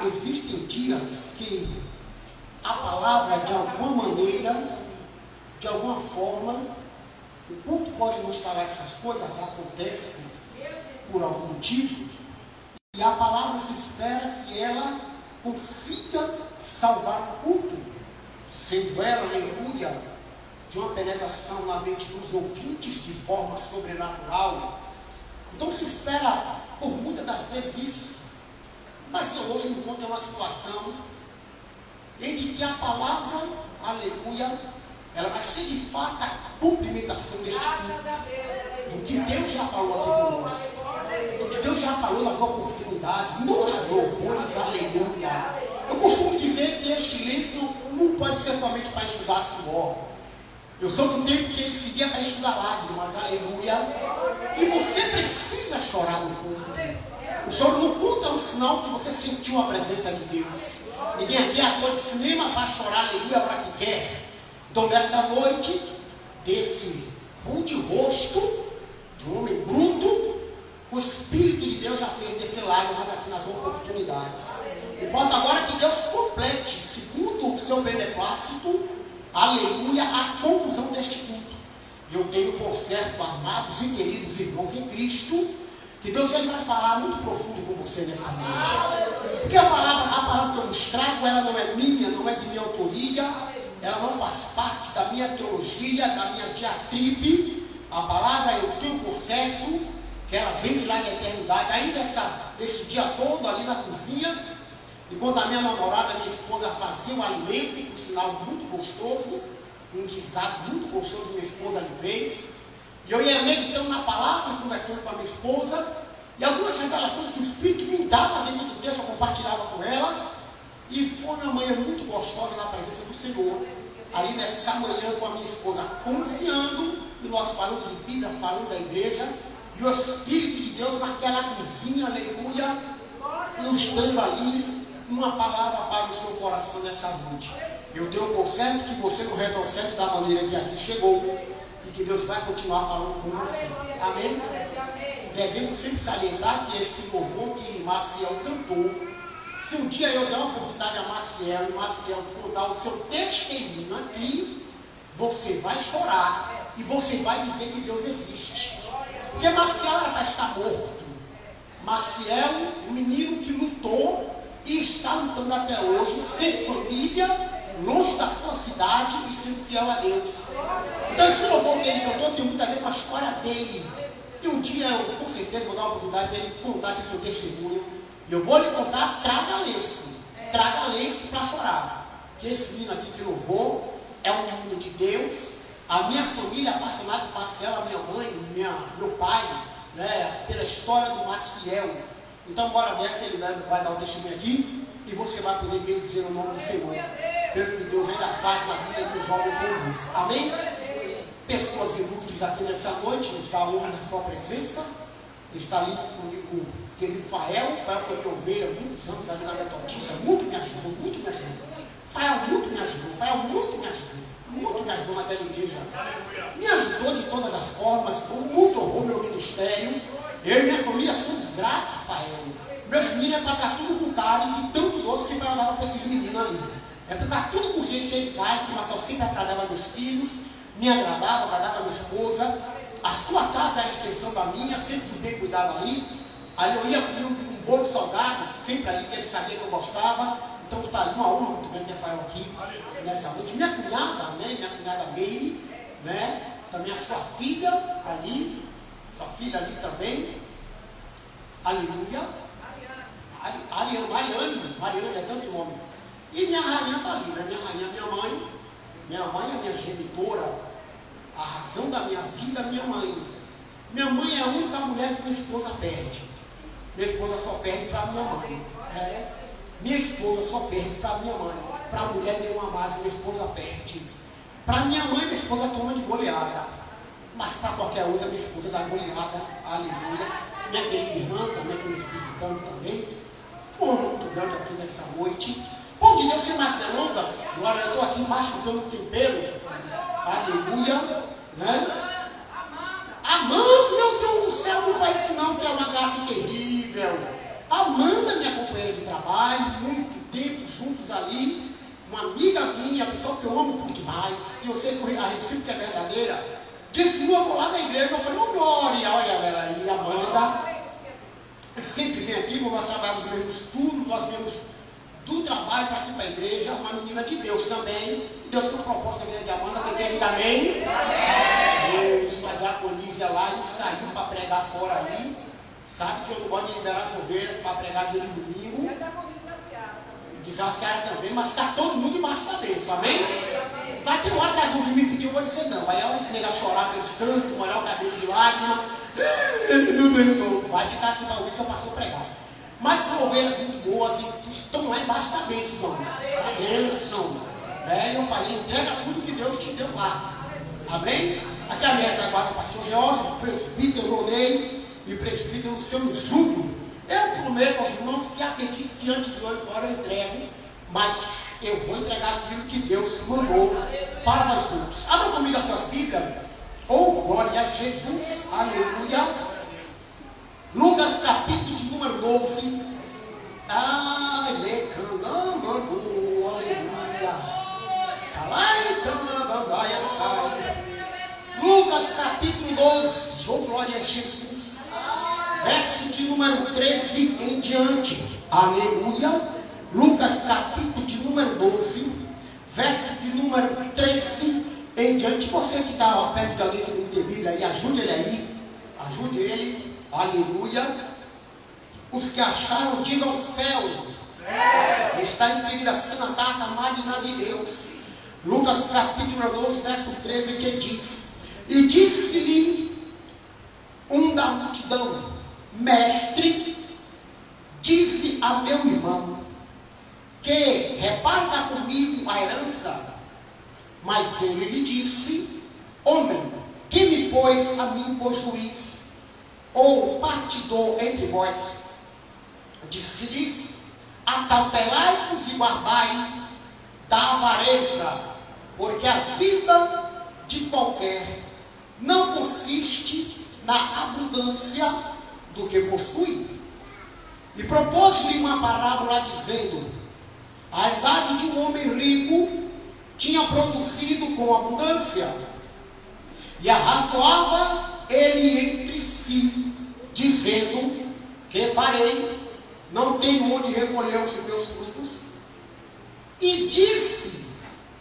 Existem dias que a palavra, de alguma maneira, de alguma forma, o culto pode mostrar essas coisas, acontecem por algum motivo, e a palavra se espera que ela consiga salvar o culto, sendo ela, aleluia, de uma penetração na mente dos ouvintes de forma sobrenatural. Então se espera por muitas das vezes isso. Mas eu hoje me encontro em uma situação em que a palavra, aleluia, ela vai ser de fato a cumprimentação deste culto, do que Deus já falou aqui conosco, do que Deus já falou nas oportunidades, nos louvores, aleluia. Eu costumo dizer que este silêncio não pode ser somente para estudar suor. Eu sou do tempo que ele seguia para estudar lágrimas, aleluia. E você precisa chorar no culto. O choro no culto é um sinal que você sentiu a presença de Deus. Ninguém aqui é ator de cinema para chorar, aleluia, para que quer. Então, nessa noite, desse rude rosto de um homem bruto, o Espírito de Deus já fez desse lágrimas aqui nas oportunidades. Importa agora que Deus complete, segundo o seu beneplácito, aleluia, a conclusão deste culto. Eu tenho por certo, amados e queridos irmãos em Cristo, que Deus ele vai falar muito profundo com você nessa noite. Porque a palavra que eu nos trago, ela não é minha, não é de minha autoria, ela não faz parte da minha teologia, da minha diatribe. A palavra eu tenho por certo que ela vem de lá da eternidade. Aí desse dia todo ali na cozinha, enquanto a minha namorada, minha esposa, fazia um alimento, por sinal muito gostoso, um guisado muito gostoso, minha esposa lhe fez. E eu ia meditando na palavra, conversando com a minha esposa, e algumas revelações que o Espírito me dava dentro de Deus, eu compartilhava com ela, e foi uma manhã muito gostosa na presença do Senhor, ali nessa manhã com a minha esposa, confiando, e nós falando de Bíblia, falando da igreja, e o Espírito de Deus naquela cozinha, aleluia, nos dando ali uma palavra para o seu coração nessa noite. Eu tenho por certo que você não retrocede da maneira que aqui chegou, e que Deus vai continuar falando com você. Amém? Devemos sempre salientar que esse louvor que Maciel cantou, se um dia eu der uma oportunidade a Maciel, e Maciel contar o seu testemunho aqui, você vai chorar e você vai dizer que Deus existe. Porque Maciel era para estar morto. Maciel, um menino que lutou e está lutando até hoje, ser família, longe da sua cidade e sendo fiel a Deus. Então esse louvor que ele cantou tem muito a ver com a história dele. E um dia eu com certeza vou dar uma oportunidade para ele contar aqui seu testemunho. E eu vou lhe contar, traga lenço para chorar. Que esse menino aqui que louvou é um menino de Deus. A minha família é apaixonada por Maciel, a minha mãe, meu pai, né, pela história do Maciel. Então bora ver se ele vai dar um testemunho aqui. E você vai poder bem dizer o nome do Senhor, pelo que Deus ainda faz na vida dos jovens comuns. Amém? Pessoas ilustres aqui nessa noite, nos dá a honra da sua presença. Está ali comigo o querido Fael. Fael foi minha ovelha há muitos anos ali na Metodista, muito me ajudou. Fael muito me ajudou naquela igreja. Me ajudou de todas as formas, muito honrou meu ministério. Eu e minha família somos gratos a Fael. Meus meninos é para estar tudo com carne de tanto doce que foi dava para esses meninos ali. É para estar tudo com gente cheio de carne, que o Marcel sempre agradava meus filhos, me agradava a minha esposa. A sua casa era a extensão da minha, sempre fui bem cuidado ali. Ali eu ia comer um bolo salgado, sempre ali, que ele sabia que eu gostava. Então está ali uma honra muito grande ter Fael aqui nessa noite. Minha cunhada Meire, né? Também a sua filha ali também. Aleluia. Mariane é tanto nome. E minha rainha está ali, né? Minha rainha, minha mãe é minha genitora, a razão da minha vida, minha mãe. Minha mãe é a única mulher que minha esposa perde. Minha esposa só perde para minha mãe. Minha esposa só perde para minha mãe. Para a mulher nenhuma mais, minha esposa perde. Para minha mãe, minha esposa toma de goleada. Mas para qualquer outra, minha esposa dá goleada. Aleluia. Minha querida irmã também, que nos visitando também. Muito grande aqui nessa noite. Povo de Deus, sem mais delongas, agora eu estou aqui machucando o tempero. Aleluia. Né? Amando, meu Deus do céu, não faz isso não, que é uma gafe terrível. Amanda, minha companheira de trabalho, muito tempo juntos ali, uma amiga minha, pessoa que eu amo por demais, e eu sei que a recíproca é verdadeira, disse, eu vou lá na igreja, eu falei, Glória, olha ela aí, Amanda, sempre vem aqui, nós trabalhamos no mesmo turno, nós vemos do trabalho para aqui para a igreja, uma menina de Deus também, Deus tem uma proposta da vida de Amanda, que tem também, Deus vai dar com Lísia lá, e saiu para pregar fora aí, sabe que eu não gosto de liberar as ovelhas para pregar dia de domingo, desaciar também, mas está todo mundo embaixo da bênção, amém? Vai ter hora que as ovelhas me pediu, eu vou dizer não, vai a hora que nega chorar pelos cantos, molhar o cabelo de lágrima, vai ficar aqui para ouvir seu pastor pregar. Mas são ovelhas muito boas e estão lá embaixo da bênção, eu falei, entrega tudo que Deus te deu lá, amém? Aqui a minha guarda, pastor Jorge, presbítero Ronei e presbítero Luciano Júlio. Eu prometo aos irmãos que acredito que antes de 8 horas eu entrego, mas eu vou entregar aquilo que Deus mandou para nós outros. Abra comigo a sua Bíblia. Oh, glória a Jesus, aleluia. Lucas capítulo de número 12. Aleluia. Lucas capítulo 12. Oh, glória a Jesus. Verso de número 13 em diante. Aleluia. Lucas capítulo de número 12. Verso de número 13 em diante. Você que está perto de alguém que não tem Bíblia aí, ajude ele aí. Ajude ele. Aleluia. Os que acharam, digam céu. Está inserida assim na carta magna de Deus. Lucas capítulo 12, verso 13, que diz: e disse-lhe um da multidão: mestre, dize a meu irmão que reparta comigo a herança. Mas ele lhe disse: homem, que me pôs a mim por juiz ou partidor entre vós? Disse-lhes: acautelai-vos e guardai da avareza, porque a vida de qualquer não consiste na abundância do que possui. E propôs-lhe uma parábola dizendo: a herdade de um homem rico tinha produzido com abundância, e arrazoava ele entre si, dizendo: que farei? Não tenho onde recolher os meus frutos. E disse: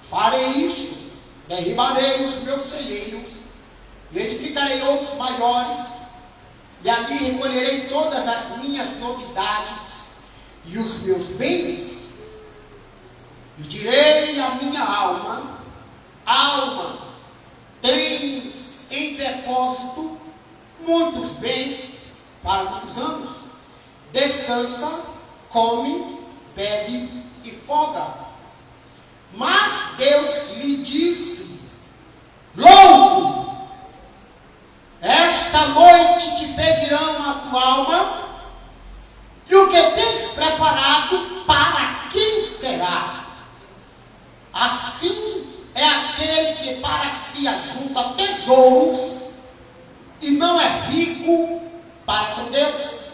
farei isto, derribarei os meus celeiros, e edificarei outros maiores, e ali recolherei todas as minhas novidades e os meus bens. E direi à minha alma: alma, tens em depósito muitos bens para muitos anos. Descansa, come, bebe e folga. Mas Deus lhe disse: louco, esta noite te pedirão a tua alma, e o que tens preparado, para quem será? Assim é aquele que para si ajunta tesouros e não é rico para com Deus.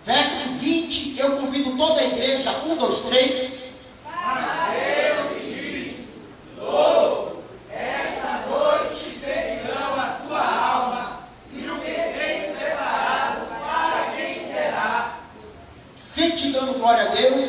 Verso 20, eu convido toda a igreja, 1, 2, 3. Mas Deus diz: louco, esta noite pedirão a tua alma, e o que tens preparado, para quem será? Sente dando glória a Deus,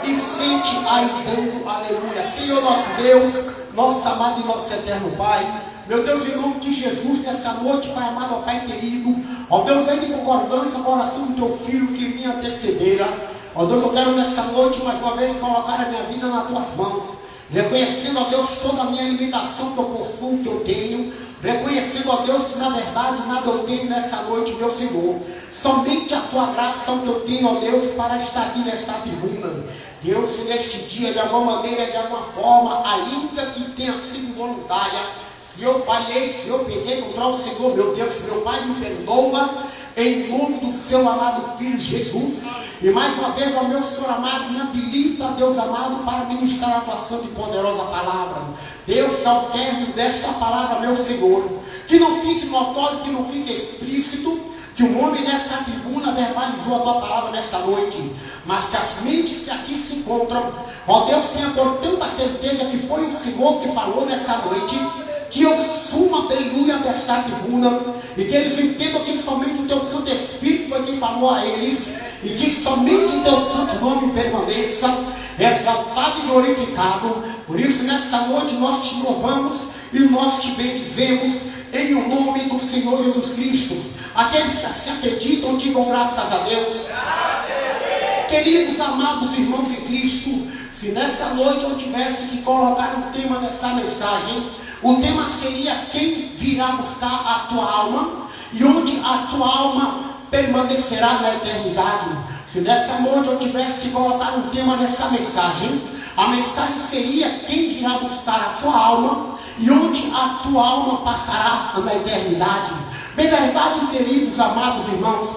e sente aí dando aleluia. Senhor nosso Deus, nosso amado e nosso eterno Pai, meu Deus, em nome de Jesus, nessa noite, Pai amado, ó Pai querido, ó Deus, em concordância com a oração do teu filho que me antecedera, ó Deus, eu quero nessa noite, mais uma vez, colocar a minha vida nas tuas mãos, reconhecendo, ó Deus, toda a minha limitação que eu possuo, que eu tenho, reconhecendo, ó Deus, que na verdade nada eu tenho nessa noite, meu Senhor, somente a tua graça que eu tenho, ó Deus, para estar aqui nesta tribuna. Deus, se neste dia, de alguma maneira, de alguma forma, ainda que tenha sido voluntária, se eu falhei, se eu peguei contra o Senhor, meu Deus, meu Pai, me perdoa, em nome do seu amado Filho Jesus. E mais uma vez, ó meu Senhor amado, me habilita, Deus amado, para ministrar a tua santa e poderosa palavra. Deus, que ao término desta palavra, meu Senhor, que não fique notório, que não fique explícito, que um homem nessa tribuna verbalizou a tua palavra nesta noite, mas que as mentes que aqui se encontram, ó Deus, tenha por tanta certeza que foi o Senhor que falou nessa noite, que eu sumo, aleluia, desta tribuna, e que eles entendam que somente o teu Santo Espírito foi quem falou a eles, e que somente o teu santo nome permaneça exaltado e glorificado. Por isso nessa noite nós te louvamos e nós te bendizemos em o nome do Senhor Jesus Cristo. Aqueles que se acreditam digam graças a Deus. Queridos amados irmãos em Cristo, se nessa noite eu tivesse que colocar um tema nessa mensagem, o tema seria: quem virá buscar a tua alma e onde a tua alma permanecerá na eternidade. Se nessa noite eu tivesse que colocar um tema nessa mensagem, a mensagem seria: quem virá buscar a tua alma e onde a tua alma passará na eternidade. Bem verdade, queridos amados irmãos,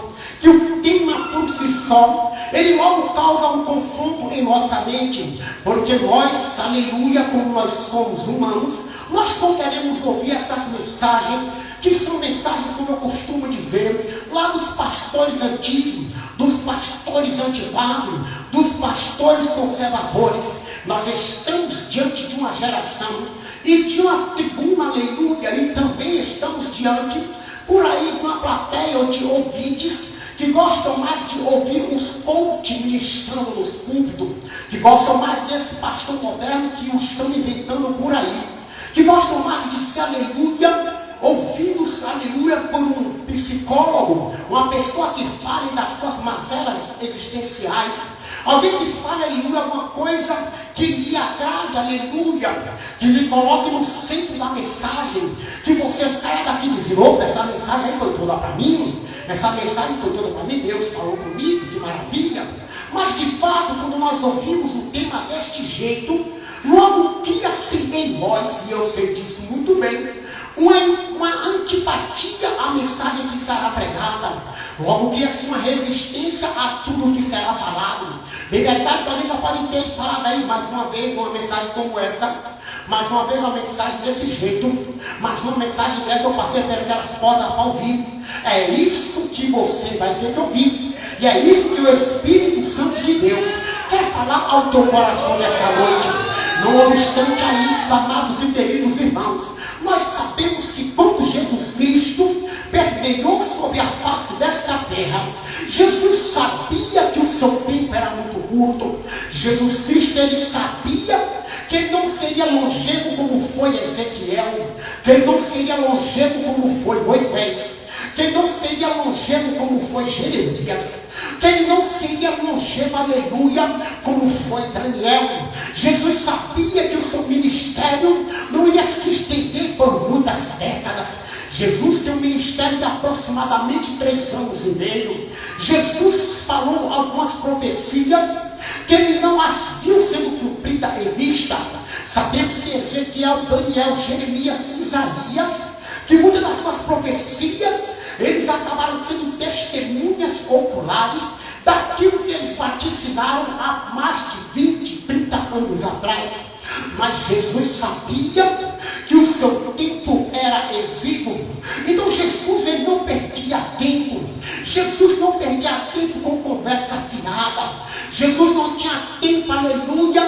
que o tema por si só, ele logo causa um confronto em nossa mente, porque nós, aleluia, como nós somos humanos, nós não queremos ouvir essas mensagens, que são mensagens, como eu costumo dizer, lá dos pastores antigos, dos pastores antiquados, dos pastores conservadores. Nós estamos diante de uma geração e de uma tribuna, aleluia, e também estamos diante, por aí, de uma plateia de ouvintes que gostam mais de ouvir os coaches ministrando nos púlpitos, que gostam mais desse pastor moderno que estão inventando por aí, que gostam mais de ser, aleluia, ouvidos, aleluia, por um psicólogo, uma pessoa que fale das suas mazelas existenciais, alguém que fale, aleluia, alguma coisa que lhe agrade, aleluia, que lhe coloque no centro da mensagem, que você saia daqui dizendo: opa, essa mensagem aí foi toda para mim, essa mensagem foi toda para mim, Deus falou comigo, que maravilha. Mas de fato, quando nós ouvimos o tema deste jeito, logo cria-se em nós, e eu sei disso muito bem, uma antipatia à mensagem que será pregada. Logo cria-se uma resistência a tudo que será falado. Bem verdade, talvez já pode ter falado aí mais uma vez uma mensagem como essa, mais uma vez uma mensagem desse jeito, mas uma mensagem dessa eu passei pelas portas para ouvir. É isso que você vai ter que ouvir, e é isso que o Espírito Santo de Deus quer falar ao teu coração nessa noite. Não obstante a isso, amados e queridos irmãos, nós sabemos que quando Jesus Cristo permeou sobre a face desta terra, Jesus sabia que o seu tempo era muito curto. Jesus Cristo, ele sabia que ele não seria longevo como foi Ezequiel, que ele não seria longevo como foi Moisés, que ele não seria longevo como foi Jeremias, que ele não seria longevo, aleluia, como foi Daniel. Jesus sabia que o seu ministério não ia se estender por muitas décadas. Jesus tem um ministério de aproximadamente 3 anos e meio. Jesus falou algumas profecias que ele não as viu sendo cumpridas em vista. Sabemos que Ezequiel, Daniel, Jeremias e Isaías, que muitas das suas profecias, eles acabaram sendo testemunhas oculares daquilo que eles vaticinaram há mais de 20, 30 anos atrás. Mas Jesus sabia que o seu tempo era exíguo. Então Jesus, ele não perdia tempo. Jesus não perdia tempo com conversa fiada. Jesus não tinha tempo, aleluia,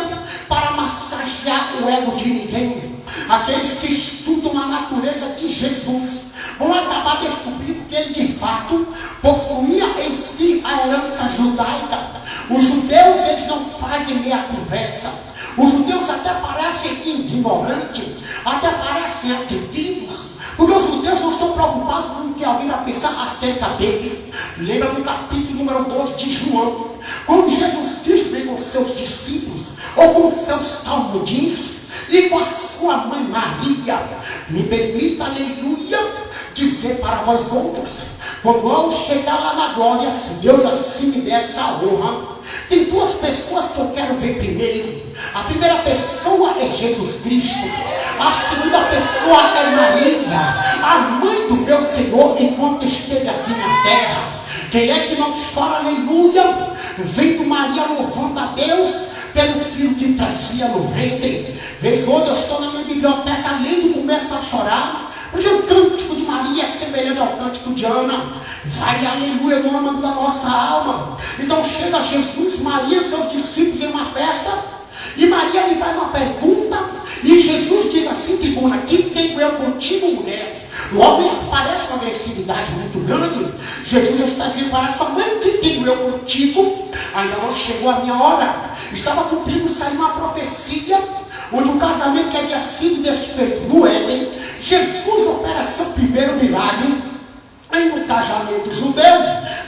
para massagear o ego de ninguém. Aqueles que estudam a natureza de Jesus vão acabar descobrindo que ele de fato possuía em si a herança judaica. Os judeus, eles não fazem meia conversa. Os judeus até parecem ignorantes, até parecem atendidos, porque os judeus não estão preocupados com o que alguém vai pensar acerca deles. Lembra no capítulo número 2 de João, quando Jesus Cristo veio com seus discípulos, ou com seus talmudins, e com a sua mãe Maria. Me permita, aleluia, dizer para vós outros, quando eu chegar lá na glória, se Deus assim me der essa honra, tem 2 pessoas que eu quero ver primeiro. A primeira pessoa é Jesus Cristo, a segunda pessoa é Maria, a mãe do meu Senhor enquanto esteve aqui na terra. Quem é que não chora, aleluia, vendo Maria louvando a Deus pelo filho que trazia no ventre? Vez ou outra eu estou na minha biblioteca lendo e começo a chorar, porque o cântico de Maria é semelhante ao cântico de Ana. vai, aleluia, no âmago da nossa alma. Então chega Jesus, Maria e seus discípulos em uma festa, e Maria lhe faz uma pergunta, e Jesus diz assim: tribuna, que tenho eu contigo, mulher? Logo isso parece uma agressividade muito grande. Jesus está dizendo para sua mãe: que tenho eu contigo? Ainda não chegou a minha hora. Estava cumprindo, saiu uma profecia, onde o casamento que havia sido desfeito no Éden, Jesus opera seu primeiro milagre em um casamento judeu,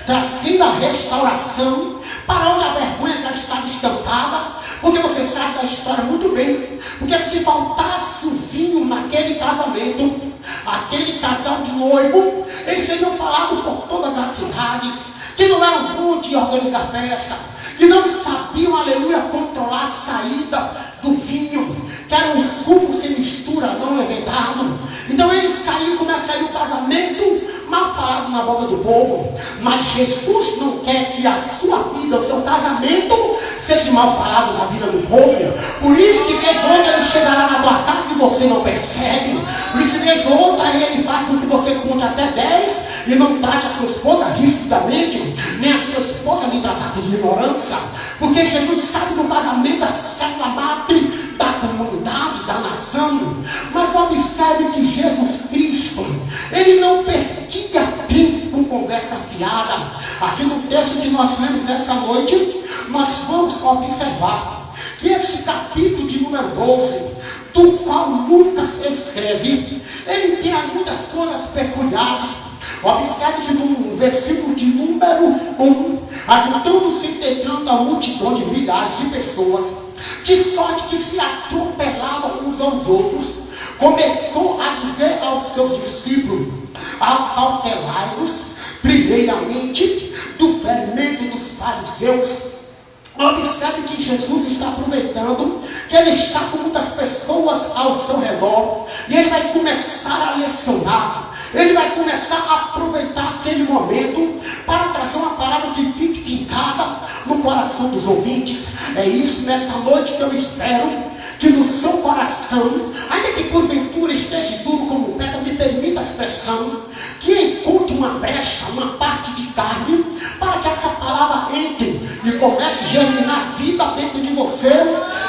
trazendo a restauração para onde a vergonha já estava estampada. Porque você sabe da história muito bem, porque se faltasse o vinho naquele casamento, aquele casal de noivo, eles seriam falados por todas as cidades, que não eram bons de organizar festa, que não sabiam, aleluia, controlar a saída do vinho, que era um suco sem mistura, não levedado. Então eles saíram, começaram o casamento mal falado na boca do povo. Mas Jesus não quer que a sua vida, o seu casamento, seja mal falado na vida do povo. Por isso que vez outra ele chegará na tua casa e você não percebe. Por isso que vez outra ele faz com que você conte até 10 e não trate a sua esposa rispidamente, nem a sua esposa lhe tratar de ignorância. Porque Jesus sabe que o casamento é a célula máter da comunidade, da nação. Mas observe que Jesus Cristo, ele não perdia tempo com conversa fiada. Aqui no texto que nós lemos nessa noite, nós vamos observar que esse capítulo de número 12, do qual Lucas escreve, ele tem muitas coisas peculiares. Observe que no versículo de número 1, ajuntando-se integrando a multidão de milhares de pessoas, de sorte que se atropelavam uns aos outros, começou a dizer aos seus discípulos: acautelai-vos primeiramente do fermento dos fariseus. Observe que Jesus está aproveitando que ele está com muitas pessoas ao seu redor, e ele vai começar a lecionar, ele vai começar a aproveitar aquele momento para trazer uma palavra que fique fincada no coração dos ouvintes. É isso nessa noite que eu espero, que no seu coração, ainda que porventura esteja duro como pedra, me permita a expressão, que encontre uma brecha, uma parte de carne, para que essa palavra entre e comece a germinar vida dentro de você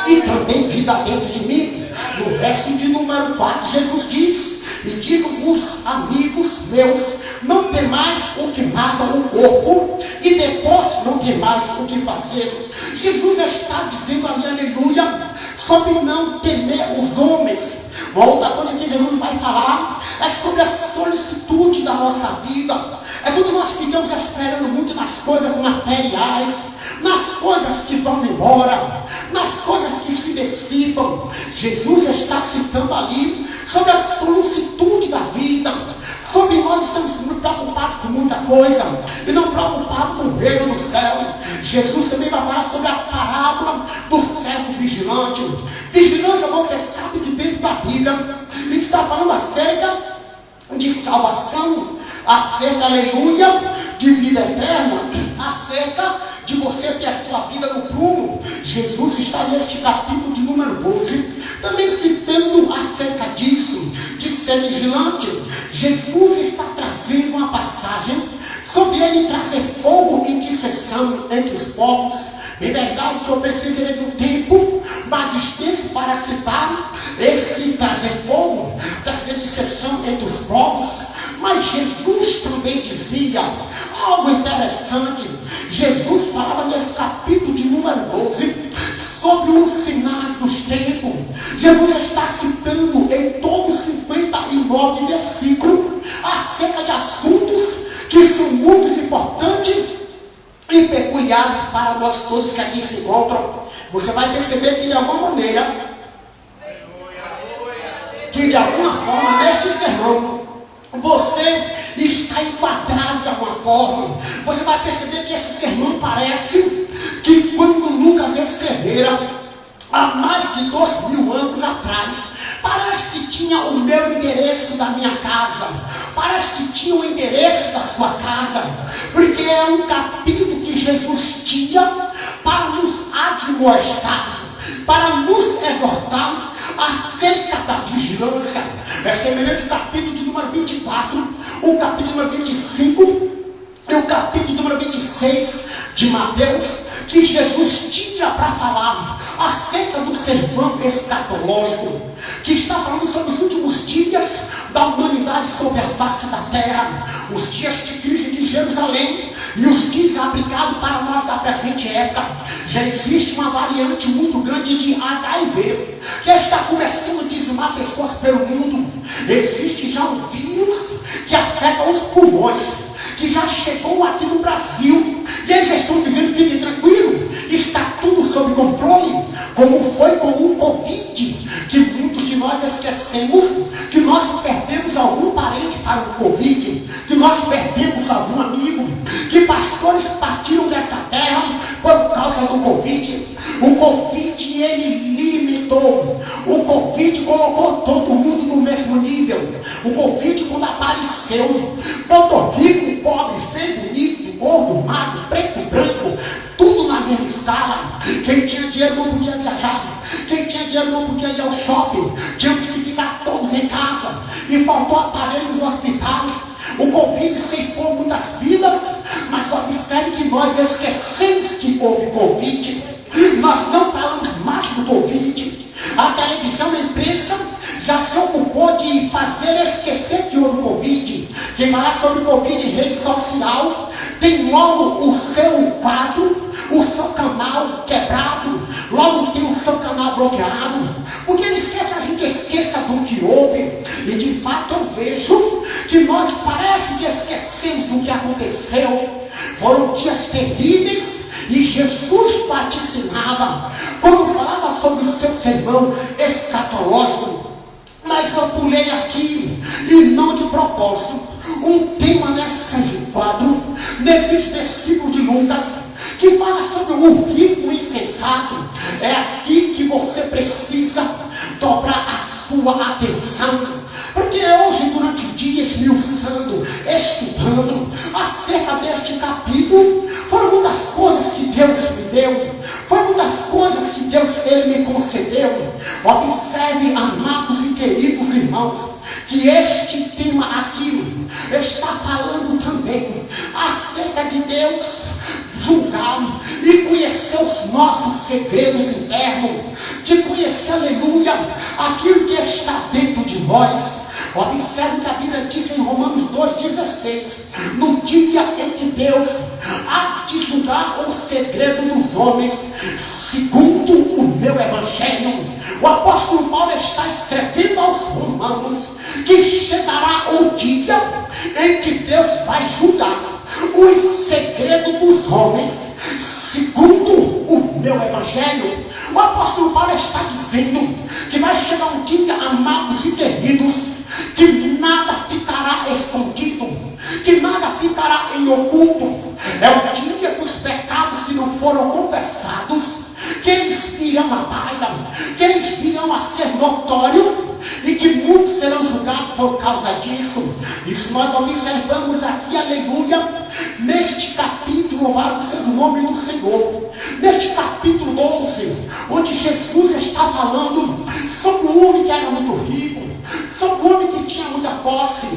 e também vida dentro de mim. No verso de número 4, Jesus diz: e digo-vos, amigos meus, não temais o que mata o corpo, e depois não temais o que fazer. Jesus está dizendo ali, aleluia, sobre não temer os homens. Uma outra coisa que Jesus vai falar é sobre a solicitude da nossa vida. É quando nós ficamos esperando muito nas coisas materiais, nas coisas que vão embora, nas coisas que se dissipam. Jesus está citando ali sobre a solicitude da vida, sobre nós estamos muito preocupados com muita coisa e não preocupados com o reino do céu. Jesus também vai falar sobre a parábola do servo vigilante. Vigilância, você sabe que dentro da Bíblia está falando acerca de salvação, acerca, aleluia, de vida eterna, acerca de você ter a sua vida no prumo. Jesus está neste capítulo de número 12, também citando acerca disso, de ser vigilante. Jesus está trazendo uma passagem sobre ele trazer fogo e dissensão entre os povos. É verdade que eu precisaria de um tempo mais extenso para citar esse trazer fogo, trazer dissensão entre os povos. Mas Jesus também dizia algo interessante. Jesus falava nesse capítulo de número 12 sobre os sinais dos tempos. Jesus está citando em todos os 59 versículos acerca de assuntos que são muito importantes e peculiares para nós todos que aqui se encontram. Você vai perceber que de alguma maneira, que de alguma forma neste sermão você está enquadrado de alguma forma. Você vai perceber que esse sermão parece que quando Lucas escrevera há mais de 2000 anos atrás, parece que tinha o meu endereço da minha casa, parece que tinha o endereço da sua casa, porque é um capítulo que Jesus tinha para nos admoestar, para nos exortar acerca da vigilância. É semelhante ao capítulo de número 24, o capítulo número 25, E o capítulo número 26 de Mateus, que Jesus tinha para falar acerca do sermão escatológico, que está falando sobre os últimos dias da humanidade sobre a face da terra, os dias de crise de Jerusalém e os dias aplicados para nós da presente época. Já existe uma variante muito grande de HIV, que está começando a dizimar pessoas pelo mundo. Existe já um vírus que afeta os pulmões, que já chegou aqui no Brasil, e eles estão dizendo: fiquem tranquilo, está tudo sob controle, como foi com o Covid, que muitos de nós esquecemos que nós perdemos algum parente para o Covid, que nós perdemos algum amigo, que pastores partiram dessa terra por causa do Covid. O Covid, ele limitou, o Covid colocou todo mundo no mesmo nível. O Covid, quando apareceu, todo rico, pobre, feio, bonito, gordo, magro, preto, branco, tudo na mesma escala. Quem tinha dinheiro não podia viajar, quem tinha dinheiro não podia ir ao shopping, tínhamos que ficar todos em casa, e faltou aparelho nos hospitais. O Covid ceifou muitas vidas, mas observe que nós esquecemos que houve Covid. Nós não falamos mais do Covid. A televisão, a imprensa já se ocupou de fazer esquecer que houve Covid. Quem falar sobre Covid em rede social tem logo o seu quadro, o seu canal quebrado, logo tem o seu canal bloqueado, porque eles querem que a gente esqueça do que houve. E de fato eu vejo que nós parece que esquecemos do que aconteceu. Foram dias terríveis, e Jesus vaticinava quando falava sobre o seu sermão escatológico. Mas eu pulei aqui, e não de propósito, um tema nesse quadro, nesses versículos de Lucas, que fala sobre o rico insensato. É aqui que você precisa dobrar a sua atenção, porque hoje, durante o dia, esmiuçando, estudando acerca deste capítulo, foram muitas coisas que Deus me deu, foram muitas coisas que Deus Ele me concedeu. Observe, amados e queridos irmãos, que este tema aqui está falando também acerca de Deus julgar e conhecer os nossos segredos internos, de conhecer, aleluia, aquilo que está dentro de nós. Observe que a Bíblia diz em Romanos 2,16: no dia em que Deus há de julgar o segredo dos homens, segundo o meu evangelho. O apóstolo Paulo está escrevendo aos romanos que chegará o dia em que Deus vai julgar os segredos dos homens, segundo o meu evangelho. O apóstolo Paulo está dizendo que vai chegar um dia, amados e queridos, que nada ficará escondido, que nada ficará em oculto. É o dia que os pecados que não foram confessados, que eles virão à baila, que eles virão a ser notório, e que muitos serão julgados por causa disso. Isso nós observamos aqui, aleluia, neste capítulo, louvado seja o nome do Senhor, neste capítulo 12, onde Jesus está falando sobre o homem que era muito rico, sobre o homem que tinha muita posse.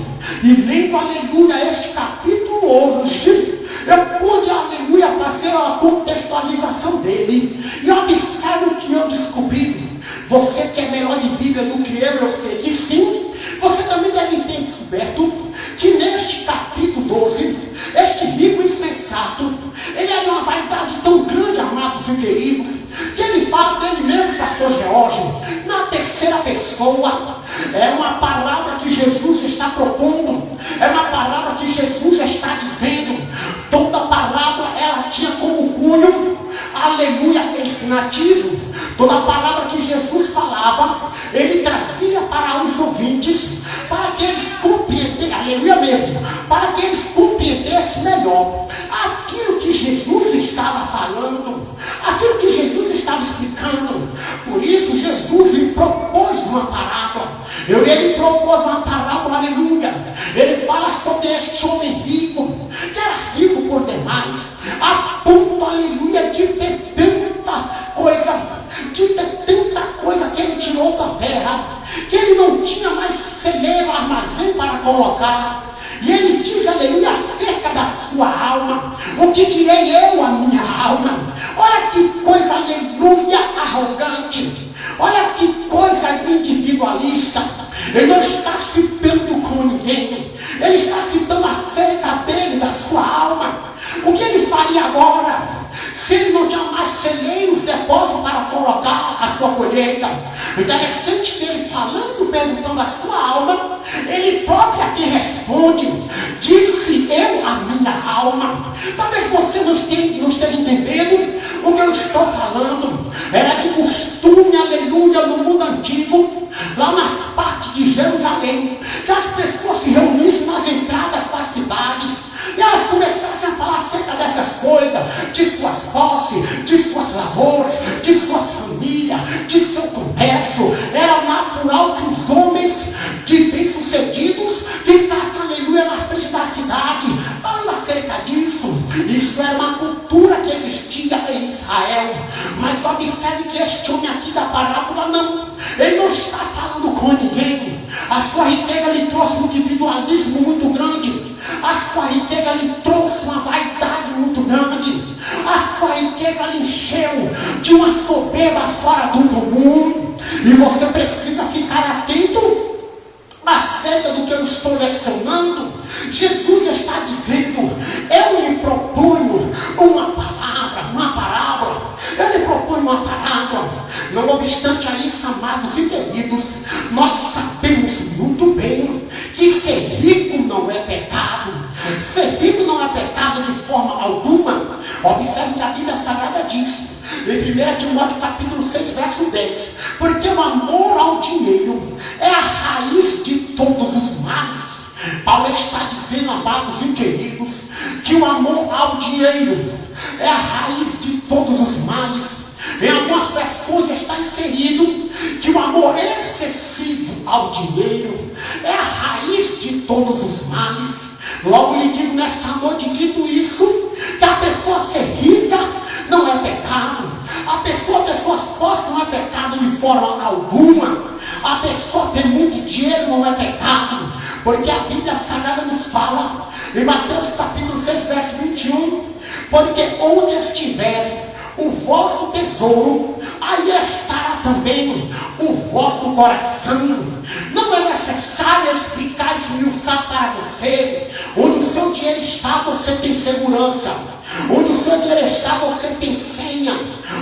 E lendo, aleluia, este capítulo hoje, eu pude, aleluia, fazer a contextualização dele, e observe o que eu descobri. Você que é melhor de Bíblia do que eu sei que sim. Você também deve ter descoberto que neste capítulo 12, este rico insensato, ele é de uma vaidade tão grande, amados e queridos, que ele fala dele mesmo, pastor George, na terceira pessoa. É uma palavra que Jesus está propondo, é uma palavra que Jesus está dizendo. Toda palavra ela tinha como cunho, aleluia, ensinativo. Toda palavra que Jesus falava, ele trazia para os ouvintes, para que eles compreendessem, aleluia mesmo, para que eles compreendessem melhor aquilo que Jesus estava falando, aquilo que Jesus estava explicando. Por isso Jesus lhe propôs uma parábola. Ele propôs uma parábola, aleluia. Ele fala sobre este homem rico, que era rico por demais, a ponto, aleluia, de ter tanta coisa que ele tirou da terra, que ele não tinha mais celeiro, armazém para colocar. E ele diz, aleluia, acerca da sua sua alma. O que direi eu à minha alma? Olha que coisa, aleluia, arrogante. Olha que coisa individualista. Ele não está se dando com ninguém. Ele está se dando acerca dele, da sua alma. O que ele faria agora? Se ele não tinha mais celeiros, depósitos para colocar a sua colheita. Interessante que ele falando, perguntando a sua alma, ele próprio aqui responde: disse eu a minha alma. Talvez você não esteja entendendo o que eu estou falando. Era de costume, aleluia, no mundo antigo, lá nas partes de Jerusalém, que as pessoas se reunissem nas entradas das cidades e elas começassem a falar acerca dessas coisas, de suas posses, de suas lavouras, de suas famílias, de seu comércio. Era natural que os homens de bem-sucedidos ficassem, aleluia, na frente da cidade, falando acerca disso. Isso era uma cultura que existia em Israel. Mas observe que este homem aqui da parábola não. Ele não está falando com ninguém. A sua riqueza lhe trouxe um individualismo muito grande. A sua riqueza lhe trouxe uma vaidade muito grande. A sua riqueza lhe encheu de uma soberba fora do comum. E você precisa ficar atento acerca do que eu estou lecionando. Jesus está dizendo: eu lhe proponho uma parábola. Eu lhe proponho uma parábola. Não obstante a isso, amados e queridos, nós sabemos muito bem que ser rico não é pecado. Ser rico não é pecado de forma alguma. Observe que a Bíblia Sagrada diz em 1 Timóteo capítulo 6, verso 10: porque o amor ao dinheiro é a raiz de todos os males. Paulo está dizendo, amados e queridos, que o amor ao dinheiro é a raiz de todos os males. Em algumas pessoas está inserido que o amor excessivo ao dinheiro é a raiz de todos os males. Logo lhe digo nessa noite, dito isso, que a pessoa ser rica não é pecado. A pessoa ter suas posses não é pecado de forma alguma. A pessoa ter muito dinheiro não é pecado, porque a Bíblia Sagrada nos fala em Mateus capítulo 6, verso 21, porque onde estiver o vosso tesouro, aí estará também o vosso coração. Não é necessário explicar isso e usar para você. Onde o seu dinheiro está, você tem segurança. Onde o seu dinheiro está, você tem senha.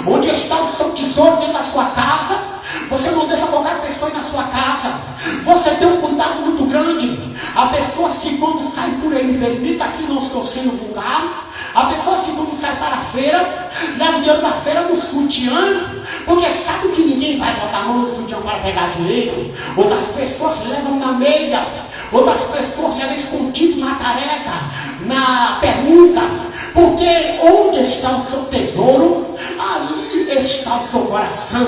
Onde está o seu tesouro dentro da sua casa, você não deixa qualquer pessoa ir na sua casa. Você tem um cuidado muito grande. Há pessoas que quando saem por aí, me permita aqui, não estou sendo vulgar. Há pessoas que quando saem para a feira, levam o dinheiro da feira no sutiã, porque sabe que ninguém vai botar a mão no sutiã para pegar dinheiro. Outras pessoas levam na meia, outras pessoas levam escondido na careca, na peruca, porque onde está o seu tesouro, ali está o seu coração.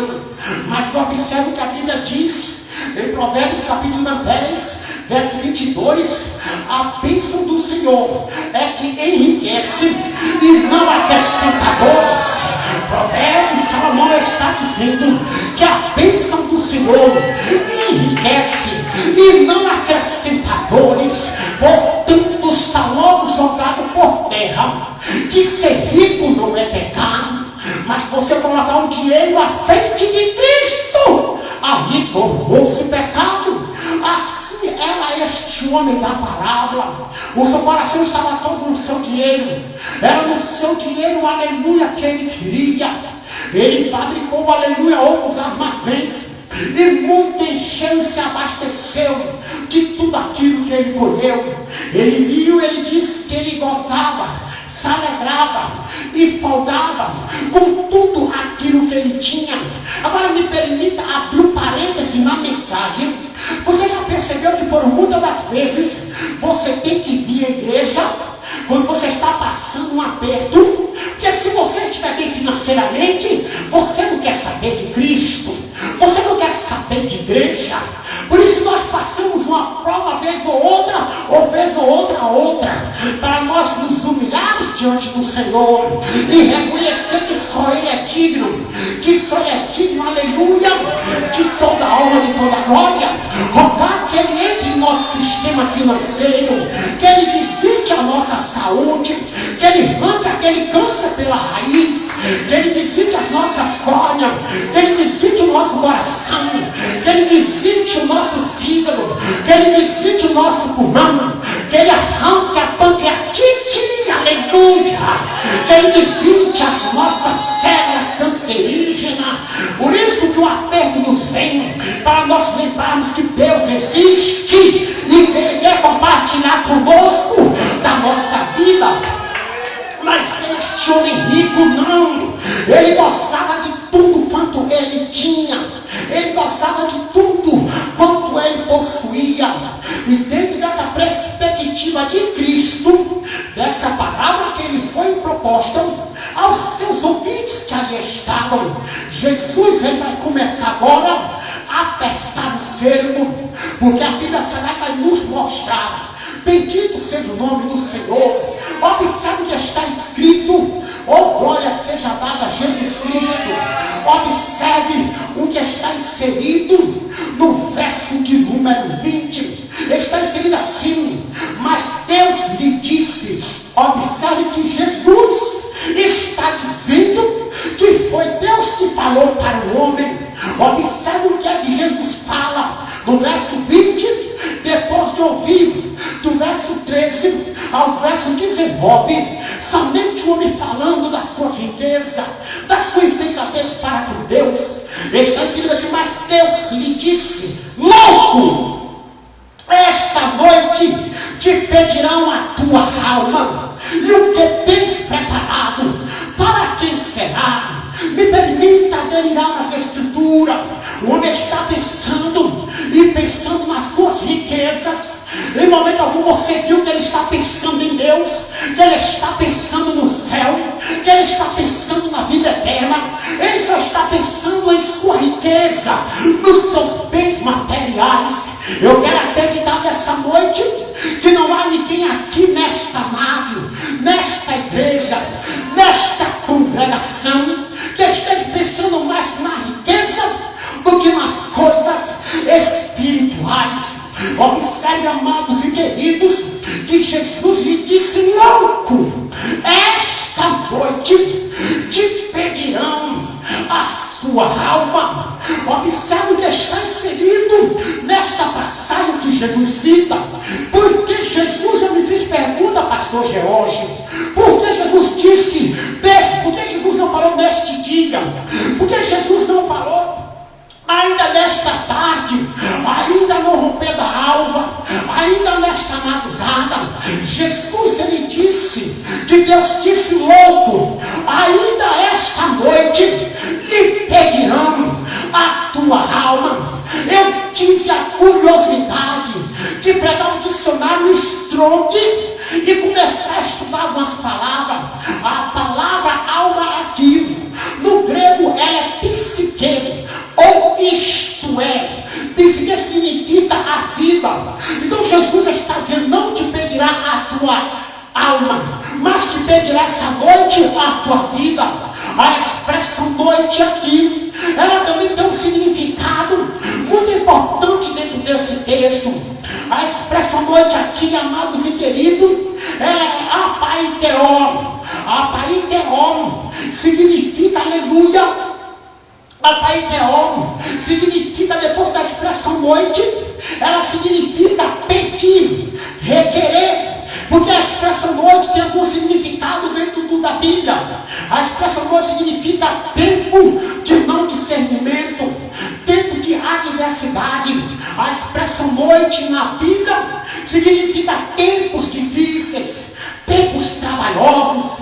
Mas observe o que a Bíblia diz em Provérbios capítulo 10, verso 22, a bênção do Senhor é que enriquece e não acrescenta dores. Provérbios, Salomão está dizendo que a bênção do Senhor enriquece e não acrescenta dores. Portanto, está logo jogado por terra que ser rico não é pecado, mas você colocar o dinheiro à frente de Cristo, aí tornou-se pecado. Assim era este homem da parábola. O seu coração estava todo no seu dinheiro. Era no seu dinheiro, aleluia, que ele queria. Ele fabricou, aleluia, outros armazéns e muito encheu e se abasteceu de tudo aquilo que ele colheu. Ele viu, ele disse que ele gozava, se alegrava e folgava com tudo aquilo que ele tinha. Agora me permita abrir um parêntese na mensagem. Você já percebeu que por muitas das vezes você tem que vir à igreja quando você está passando um aperto? Porque se você estiver bem financeiramente, você não quer saber de Cristo, você não quer saber de igreja. Por isso que nós passamos uma prova vez ou outra, para nós nos humilharmos diante do Senhor e reconhecer que só Ele é digno, aleluia, de toda honra, de toda glória. Rogar que Ele entre em nosso sistema financeiro, que Ele visite visite a nossa saúde, que Ele arranque aquele câncer pela raiz, que Ele visite as nossas córneas, que Ele visite o nosso coração, que Ele visite o nosso fígado, que Ele visite o nosso pulmão, que Ele arranque a pancreatite, aleluia, que Ele visite as nossas células cancerígenas. Por isso que o aperto nos vem, para nós lembrarmos que Deus existe e que Ele quer compartilhar conosco da nossa vida. Mas este homem rico não, ele gostava de tudo quanto ele tinha, ele gostava de tudo quanto ele possuía. E dentro dessa perspectiva de Cristo, dessa palavra que ele foi proposta aos seus ouvintes que ali estavam, Jesus ele vai começar agora a apertar o cerco, porque a Bíblia Sagrada vai nos mostrar. Bendito seja o nome do Senhor. Observe o que está escrito. Oh, glória seja dada a Jesus Cristo. Observe o que está inserido no verso de número 20. Está inserido assim: mas Deus lhe disse. Observe que Jesus está dizendo que foi Deus que falou para o homem. Observe o que é que Jesus fala no verso 20, depois de ouvir do verso 13 ao verso 19, somente o homem falando da sua riqueza, da sua insensatez para com Deus. Está escrito assim: mas Deus lhe disse: louco, esta noite te pedirão a tua alma, e o que tens preparado, para quem será? Me permita delirar nas escrituras. O homem está pensando nas suas riquezas. Em momento algum você viu que ele está pensando em Deus, que ele está pensando no céu, que ele está pensando na vida eterna. Ele só está pensando em sua riqueza, nos seus bens materiais. Eu quero acreditar nessa noite que não há ninguém aqui nesta nave, nesta igreja, nesta congregação, que esteja pensando mais na riqueza do que nas coisas espirituais. Observe, amados e queridos, que Jesus lhe disse: louco, esta noite te pedirão a sua alma. Observe o que está inserido nesta passagem que Jesus cita. Porque Jesus, eu me fiz pergunta, pastor George, por que Jesus disse, por que Jesus não falou neste dia? Por que Jesus não falou ainda nesta tarde, ainda no romper da alva, ainda nesta madrugada? Jesus, ele disse, que Deus disse: louco, ainda esta noite lhe pedirão a tua alma. Eu tive a curiosidade de pegar um dicionário Strong e começar a estudar algumas palavras. A palavra alma aqui, no grego, ela é psique, ou isto é. Psique significa a vida. Então Jesus está dizendo: não te pedirá a tua alma, mas te pedirá essa noite a tua vida. A expressão noite aqui, ela também tem um significado muito importante dentro desse texto. A expressão noite aqui, amados e queridos, ela é apaiteon. Apaiteon significa aleluia. Apaiteon significa, depois da expressão noite, ela significa pedir, requerer. Porque a expressão noite tem algum significado dentro da Bíblia. A expressão noite significa tempo de não discernimento, tempo de adversidade. A expressão noite na Bíblia significa tempos difíceis, tempos trabalhosos,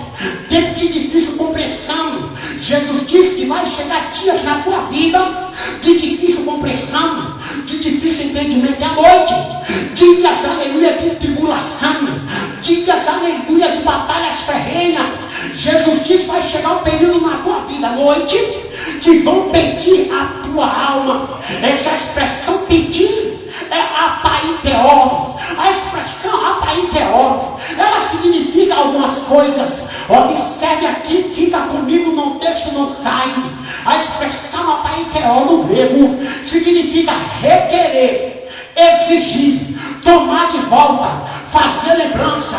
tempo de difícil compreensão. Jesus disse que vai chegar dias na tua vida de difícil compreensão, de difícil entendimento. À noite, dias, aleluia, de tribulação, dias, aleluia, de batalhas ferrenhas. Jesus disse: vai chegar um período na tua vida, à noite, que vão pedir a tua alma. Essa expressão pedir é apaiteon. A expressão apaiteon, ela significa algumas coisas. Observe aqui, fica comigo no texto, não sai. A expressão apaiteon no grego significa requerer, exigir, tomar de volta, fazer lembrança,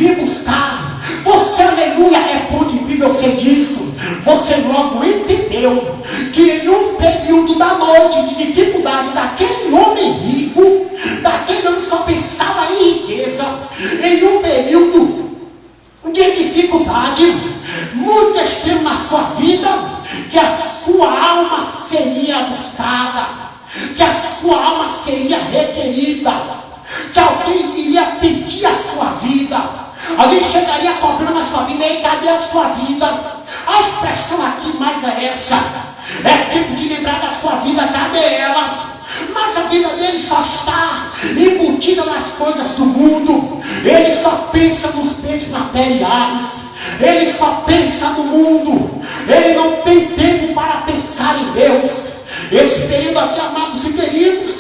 vir buscar. Você, aleluia, é bom de Bíblia, eu sei disso. Você logo entendeu que em um período da noite de dificuldade daquele homem rico, daquele homem que só pensava em riqueza, em um período de dificuldade muito extremo na sua vida, que a sua alma seria buscada, que a sua alma seria requerida, que alguém iria pedir a sua vida. Alguém chegaria cobrando a sua vida. E cadê a sua vida? A expressão aqui mais é essa. É tempo de lembrar da sua vida. Cadê ela? Mas a vida dele só está embutida nas coisas do mundo. Ele só pensa nos bens materiais. Ele só pensa no mundo. Ele não tem tempo para pensar em Deus. Esse período aqui, amados e queridos,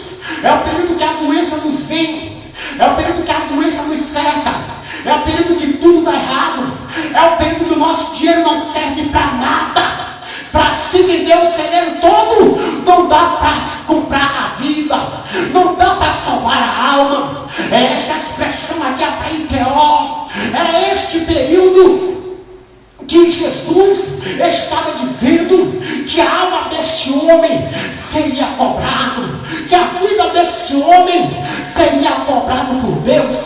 é o período que a doença nos vem. É o período que a doença nos cerca. É o período que tudo dá errado. É o período que o nosso dinheiro não serve para nada. Para se vender o celeiro todo, não dá para comprar a vida. Não dá para salvar a alma. É essa expressão aqui, a Paiteó. Era este período que Jesus estava dizendo que a alma deste homem seria cobrado, que a vida deste homem seria cobrado por Deus.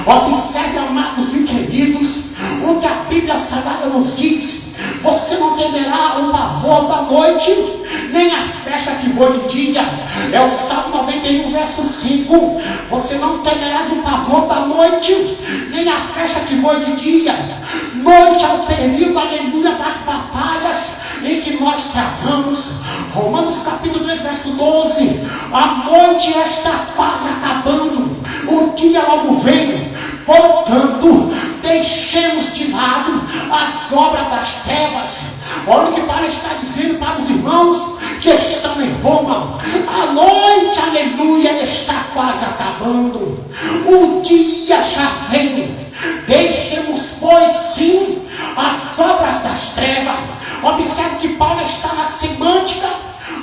Observe, amados e queridos, o que a Bíblia Sagrada nos diz. Você não temerá o pavor da noite, nem a flecha que voa de dia. É o Salmo 91, verso 5. Você não temerás o pavor da noite, nem a flecha que voa de dia. Noite é o período, aleluia, das batalhas em que nós travamos. Romanos capítulo 3, verso 12. A noite está quase acabando, o dia logo vem. Portanto, deixemos de lado as obras das trevas. Olha o que Paulo está dizendo para os irmãos que estão em Roma. A noite, aleluia, está quase acabando. O dia já vem. Deixemos, pois, sim, as obras das trevas. Observe que Paulo está na semântica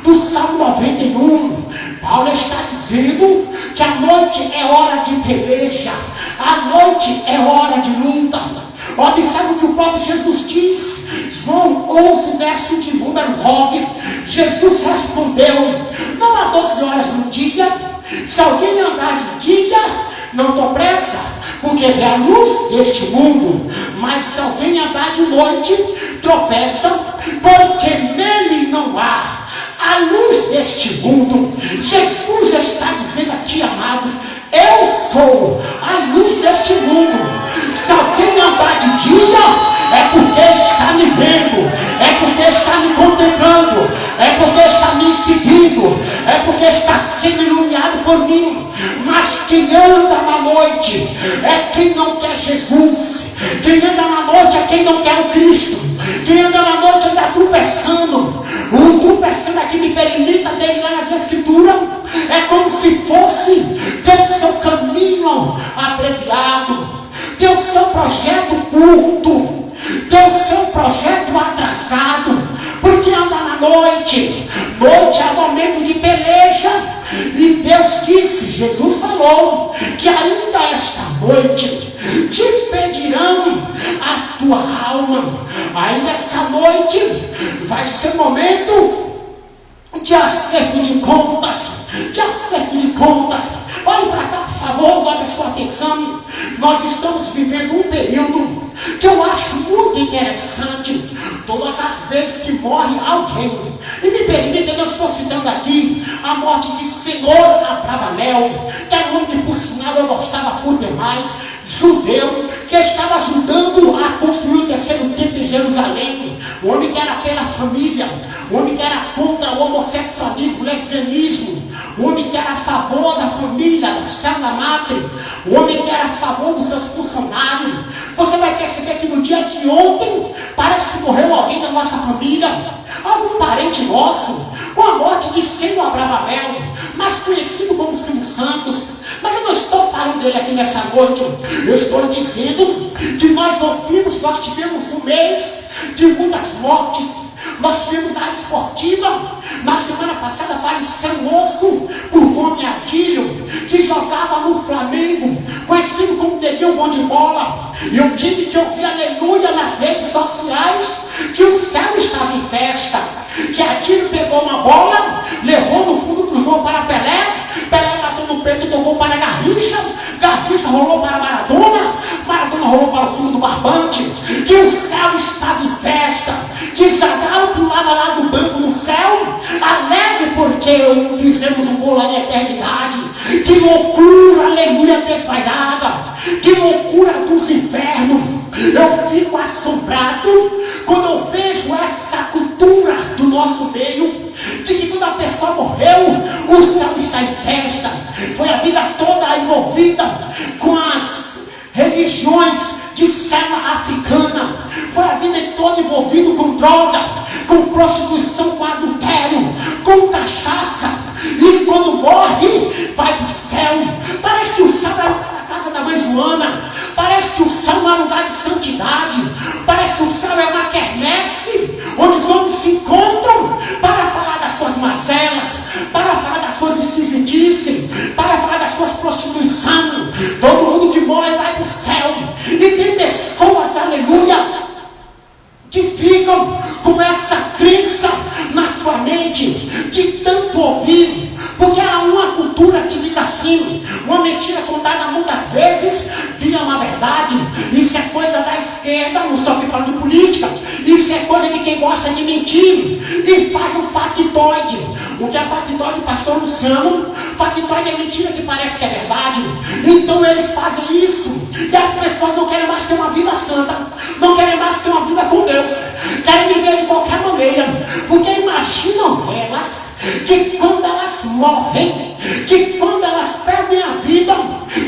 do Salmo 91. Paulo está dizendo que a noite é hora de peleja. A noite é hora de luta. Observe o que o próprio Jesus diz. João 11, verso de número 9. Jesus respondeu: não há 12 horas no dia. Se alguém andar de dia, não tô pressa, porque vê a luz deste mundo. Mas se alguém andar de noite, tropeça, porque nele não há a luz deste mundo. Jesus está dizendo aqui, amados, eu sou a luz deste mundo. Se alguém andar de dia, é porque está me vendo, é porque está me contemplando, é porque está me seguindo, é porque está sendo iluminado por mim. Mas quem anda na noite é quem não quer Jesus. Quem anda na noite é quem não quer o Cristo. Quem anda na noite anda tropeçando. O tropeçando aqui, me permita dele lá nas Escrituras, é como se fosse ter o seu caminho abreviado, ter o seu projeto curto, ter o seu projeto atrasado, porque anda na noite. Noite é momento de peleja. E Deus disse, Jesus falou, que ainda esta noite te pedirão a tua alma. Ainda essa noite vai ser momento de acerto de contas. De acerto de contas. Olhe para cá, por favor, dá a sua atenção. Nós estamos vivendo um período que eu acho muito interessante. Todas as vezes que morre alguém, e me permita, eu estou citando aqui a morte de Senhor Abravanel, que era um homem que, por sinal, eu gostava por demais, judeu, que estava ajudando a construir o terceiro templo em Jerusalém. O homem que era pela família, o homem que era contra o homossexualismo, o lesbianismo, o homem que era a favor da família, da célula madre, o homem que era a favor dos seus funcionários. Você vai perceber que no dia de ontem parece que morreu alguém da nossa família, algum parente nosso, com a morte de Senhor Abravanel, mais conhecido como Silvio Santos. Mas eu não estou falando dele aqui nessa noite. Eu estou dizendo que nós ouvimos, nós tivemos um mês de muitas mortes. Nós tivemos na área esportiva. Na semana passada faleceu um osso, por nome Adílio, que jogava no Flamengo, conhecido como Neguinho Bom de Bola. E eu tive que ouvir aleluia nas redes sociais, que o céu estava em festa, que Adílio pegou uma bola, levou no fundo, cruzou para Pelé, Pelé bateu no peito e tocou para Garrincha, Garrincha rolou para Maradona, Maradona rolou para o fundo do barbante, que o céu estava em festa, que Zagallo pulava lá do banco no céu, alegre porque fizemos um gol lá na eternidade. Que loucura, aleluia desvairada, que loucura dos infernos. Eu fico assombrado quando eu vejo essa cultura do nosso meio, de que quando a pessoa morreu, o céu está em festa. Foi a vida toda envolvida com as religiões de cela africana, foi a vida toda envolvida com droga, com prostituição, com adultério, com cachaça, e quando morre, vai para o céu. Parece que o céu é a casa da mãe Joana, parece que o céu é um lugar de santidade, parece que o céu é uma quermesse, onde os homens se encontram para falar das suas mazelas, para falar das suas esquisitices, para falar das suas prostituições. Todo mundo que morre vai para o céu. E tem pessoas, aleluia, que ficam com essa crença na sua mente, de tanto ouvir, porque há uma cultura que diz assim: uma mentira contada muitas vezes vira uma verdade. Isso é coisa da esquerda, não estou aqui falando de política, isso é coisa de quem gosta de mentir e faz um factoide. O que é factoide, pastor Luciano? Factoide é mentira que parece que é verdade. Então eles fazem isso, e as pessoas não querem mais ter uma vida santa, não querem mais ter uma vida com Deus, querem viver de qualquer maneira, porque imaginam elas que quando elas morrem, que quando elas perdem a vida,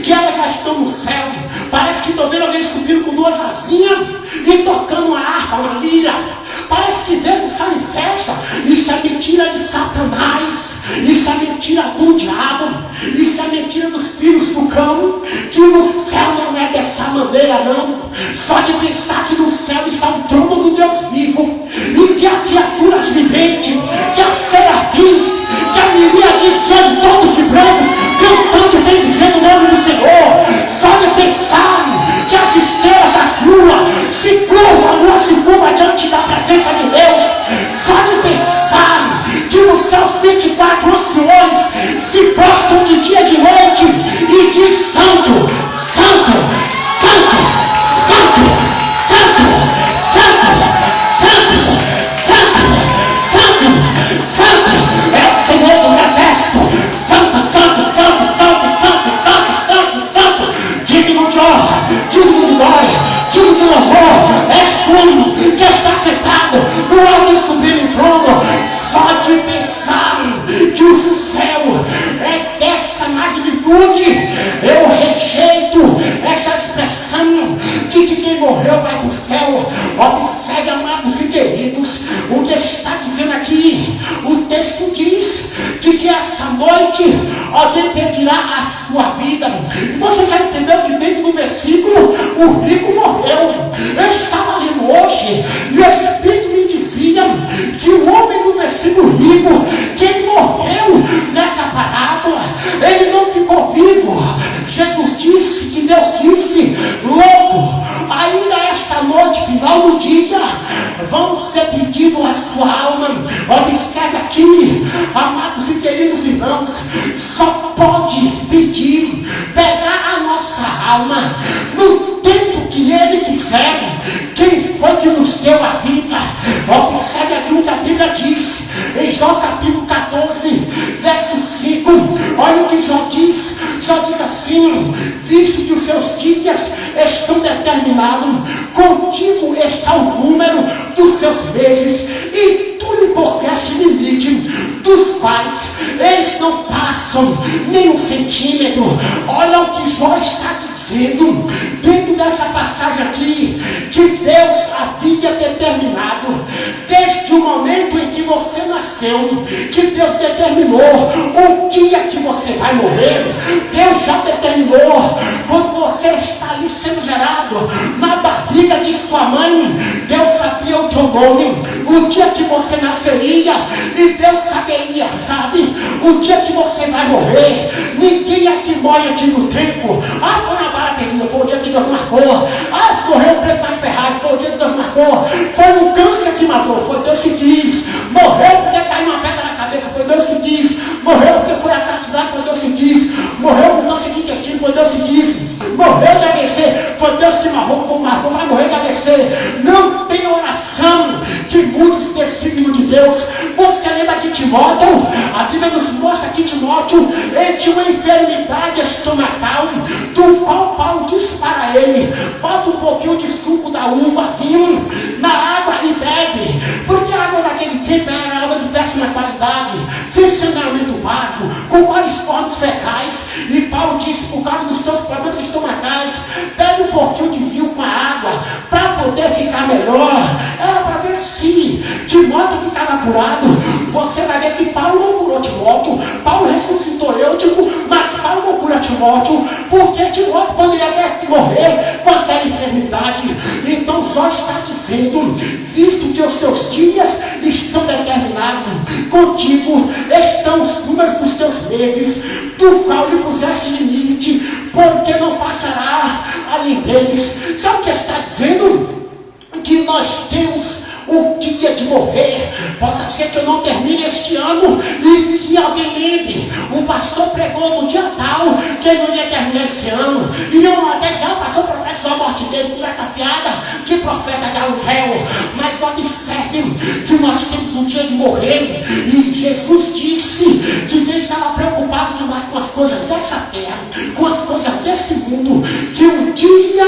que elas já estão no céu. Parece que estou vendo alguém subindo com duas asinhas e tocando uma harpa, uma lira. Parece que vê o céu em festa. Isso é mentira de Satanás, isso é mentira do diabo, isso é mentira dos filhos do cão, que no céu não é dessa maneira não. Só de pensar que no céu está o trono do Deus vivo, e que há criaturas viventes, que há serafins, que há miríades de anjos todos de branco, cantando e bendizendo o nome do Senhor. Só de pensar que as estrelas, as luas se curvam, a lua se curva diante da presença de Deus. Só de pensar que nos seus 24 anciões se prostram de dia e de noite e diz: santo, santo, santo, santo, santo, santo, santo, santo, santo, santo, é o Senhor dos exércitos. Santo, santo, santo, santo, santo, santo, santo, santo, digno de honra, digno de glória, digno de louvor, és tu que está sentado no alto e sublime trono. Só de pensar que o céu é dessa magnitude, eu rejeito essa expressão de que quem morreu vai para o céu. Observe, amados e queridos, o que está dizendo aqui. O texto diz de que essa noite alguém pedirá a sua vida. Você já entendeu que dentro do versículo o rico morreu? Eu estava lendo hoje e o Espírito me dizia que o homem do versículo rico, que ele morreu nessa parábola, ele não ficou vivo. Jesus disse, que Deus disse: louco, ainda esta noite, final do dia, vão ser pedidos a sua alma. Observe aqui, amados e queridos irmãos, só pode pedir, pegar a nossa alma no tempo que Ele quiser. Quem foi que nos deu a vida? Observe aqui o que a Bíblia diz, em João capítulo 14, verso 5. Olha o que João diz. João diz assim: visto que os seus dias estão determinados, contigo está o número dos seus meses, e tu lhe puseste limite dos quais eles não passam nem um centímetro. Olha o que João está dizendo dentro dessa passagem aqui, que Deus havia determinado desde o momento em que você nasceu, que Deus determinou o dia que você vai morrer. Deus já determinou quando você está ali sendo gerado na barriga de sua mãe. Deus sabia o teu nome. o dia que você nasceria, e Deus saberia, sabe? O dia que você vai morrer. Ninguém aqui morre antes do tempo. Ah, foi na bala perdida, foi o dia que Deus marcou. Ah, morreu preso nas Ferrari, foi o dia que Deus marcou. Foi no câncer que matou, foi Deus que quis. Morreu porque caiu uma pedra na cabeça, foi Deus que quis. Morreu porque foi assassinado, foi Deus que quis. Morreu com câncer de intestino, foi Deus que quis. Morreu de AVC, foi Deus que marcou, vai morrer de AVC. Não tem oração que mude o desígnio de Deus. Você lembra de Timóteo? A Bíblia nos mostra que Timóteo, ele tinha uma enfermidade estomacal, do qual Paulo disse para ele: bota um pouquinho de suco da uva, vinho, na água e bebe, porque a água daquele tempo era água de péssima qualidade, sem saneamento básico, com vários corpos fecais. E Paulo disse: por causa dos teus problemas estomacais, bebe um pouquinho de vinho com a água, para poder ficar melhor. Era para ver se Timóteo ficava curado. Você vai ver que Paulo não curou Timóteo. Paulo ressuscitou Eutico, mas Paulo não cura Timóteo, porque Timóteo poderia até morrer com aquela enfermidade. Então Jó está dizendo: visto que os teus dias estão determinados, contigo estão os números dos teus meses, do qual lhe puseste limite, porque não passará além deles. Sabe o que está dizendo? Que nós temos o dia de morrer. Possa ser que eu não termine este ano e que alguém lembre: o pastor pregou no dia tal que ele não ia terminar esse ano, e eu até já o pastor profetizou a morte dele com essa piada de profeta de aluguel. Mas observem que nós temos um dia de morrer, e Jesus disse que Deus estava preocupado demais com as coisas dessa terra, com as coisas desse mundo, que um dia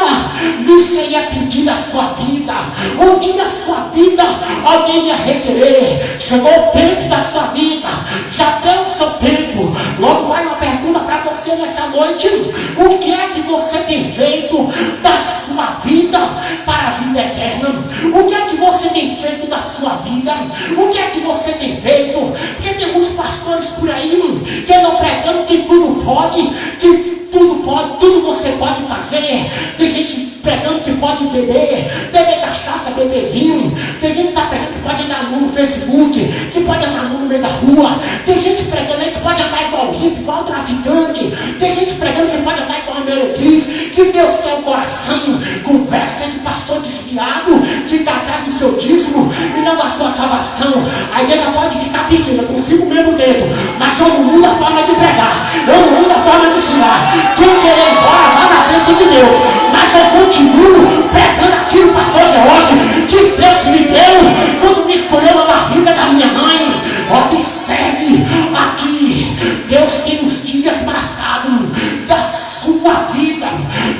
lhe seria pedida a sua vida. Um dia a sua vida alguém ia requerer. Chegou o tempo da sua vida, já deu o seu tempo. Logo vai uma pergunta para você nessa noite: o que é que você tem feito da sua vida para a vida eterna? O que é que você tem feito da sua vida? O que é que você tem feito? Porque tem muitos pastores por aí que andam pregando que tudo pode, que tudo pode, tudo você pode fazer. Tem gente pregando que pode beber cachaça, beber vinho. Tem gente que está pregando que pode andar nu no Facebook, que pode andar nu no meio da rua. Tem gente pregando aí que pode andar igual hippie, igual traficante. Tem gente pregando que pode andar igual a meretriz. Que Deus tem um coração. Conversa de pastor desviado que está atrás do seu dízimo e não da sua salvação. A igreja pode ficar pequena, com 5 membros dentro, mas eu não mudo a forma de pregar, eu não mudo a forma de ensinar. Quem querer ir embora, vá na bênção de Deus, mas eu continuo pregando aquilo, pastor Jorge, que Deus me deu quando me escolheu na barriga da minha mãe. Observe aqui: Deus tem os dias marcados da sua vida.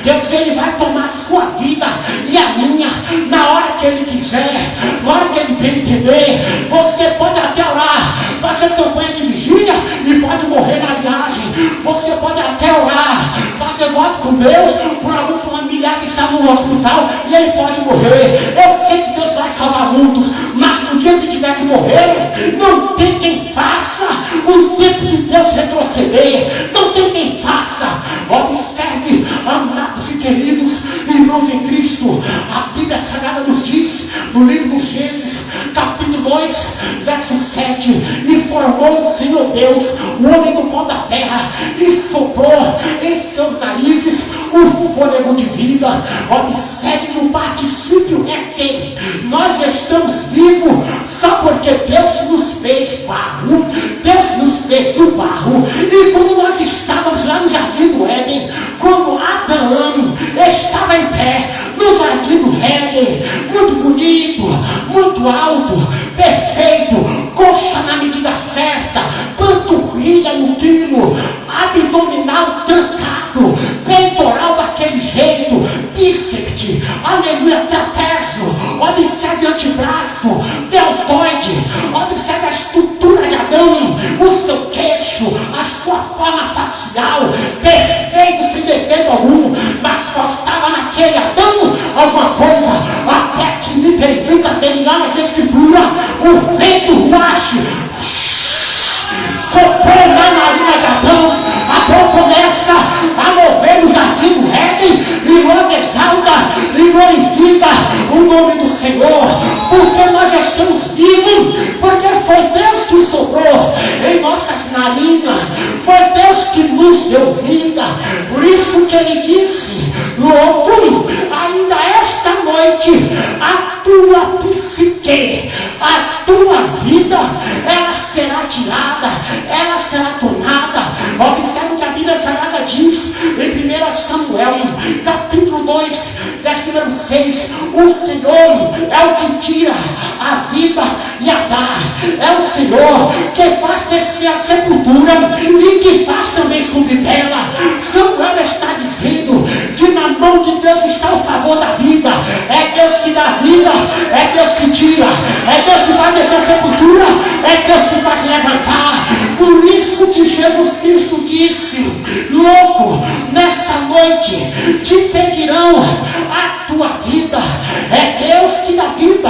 Deus, ele vai tomar a sua vida e a minha na hora que ele quiser, na hora que ele bem entender. Você pode até orar, fazer campanha de vigília e pode morrer na viagem. Você pode até orar, fazer voto com Deus por algum familiar que está no hospital e ele pode morrer. Eu sei que Deus vai salvar muitos, mas no dia que tiver que morrer, não tem quem faça o tempo de Deus retroceder. Não tem quem faça. Observe, amados e queridos irmãos em Cristo, a Bíblia Sagrada nos diz, no livro de Gênesis, capítulo 2, verso 7: e formou o Senhor Deus o homem do pó da terra, e soprou em seus narizes o fôlego de vida. Observe que o particípio é que nós estamos vivos só porque Deus nos fez barro. Deus nos fez do barro. E quando nós estávamos lá no Jardim do Éden, quando Adão estava em pé no Jardim do Éden, muito bonito, muito alto, perfeito, coxa na medida certa, panturrilha no quilo, abdominal trancado, peitoral daquele jeito, bíceps, aleluia, trapézio, observe o antebraço, deltoide, observe a estrutura de Adão, o seu queixo, a sua forma facial, perfeito, sem defeito algum, mas faltava naquele Adão alguma coisa, até que me permita terminar essa escritura. O vento ruache soprou na narina de Adão. Adão começa a mover no Jardim do Éden e logo exalta e glorifica o nome do Senhor, porque nós estamos estamos vivos, porque foi Deus que soprou em nossas narinas, foi Deus que nos deu vida. Por isso que ele disse: louco, ainda esta noite a tua psique, a tua vida, ela será tirada, ela será tomada. Observe o que a Bíblia Sagrada diz em 1 Samuel, capítulo 2, verso número 6. O Senhor é o que tira a vida e a dá. É o Senhor que faz descer a sepultura e que faz também subir dela. Samuel está dizendo que na mão de Deus está o favor da vida. É Deus que dá vida, é Deus que tira, é Deus que faz descer a sepultura, é Deus que faz levantar. Por isso que Jesus Cristo disse: louco, nessa noite te pedirão a tua vida. É Deus que dá vida,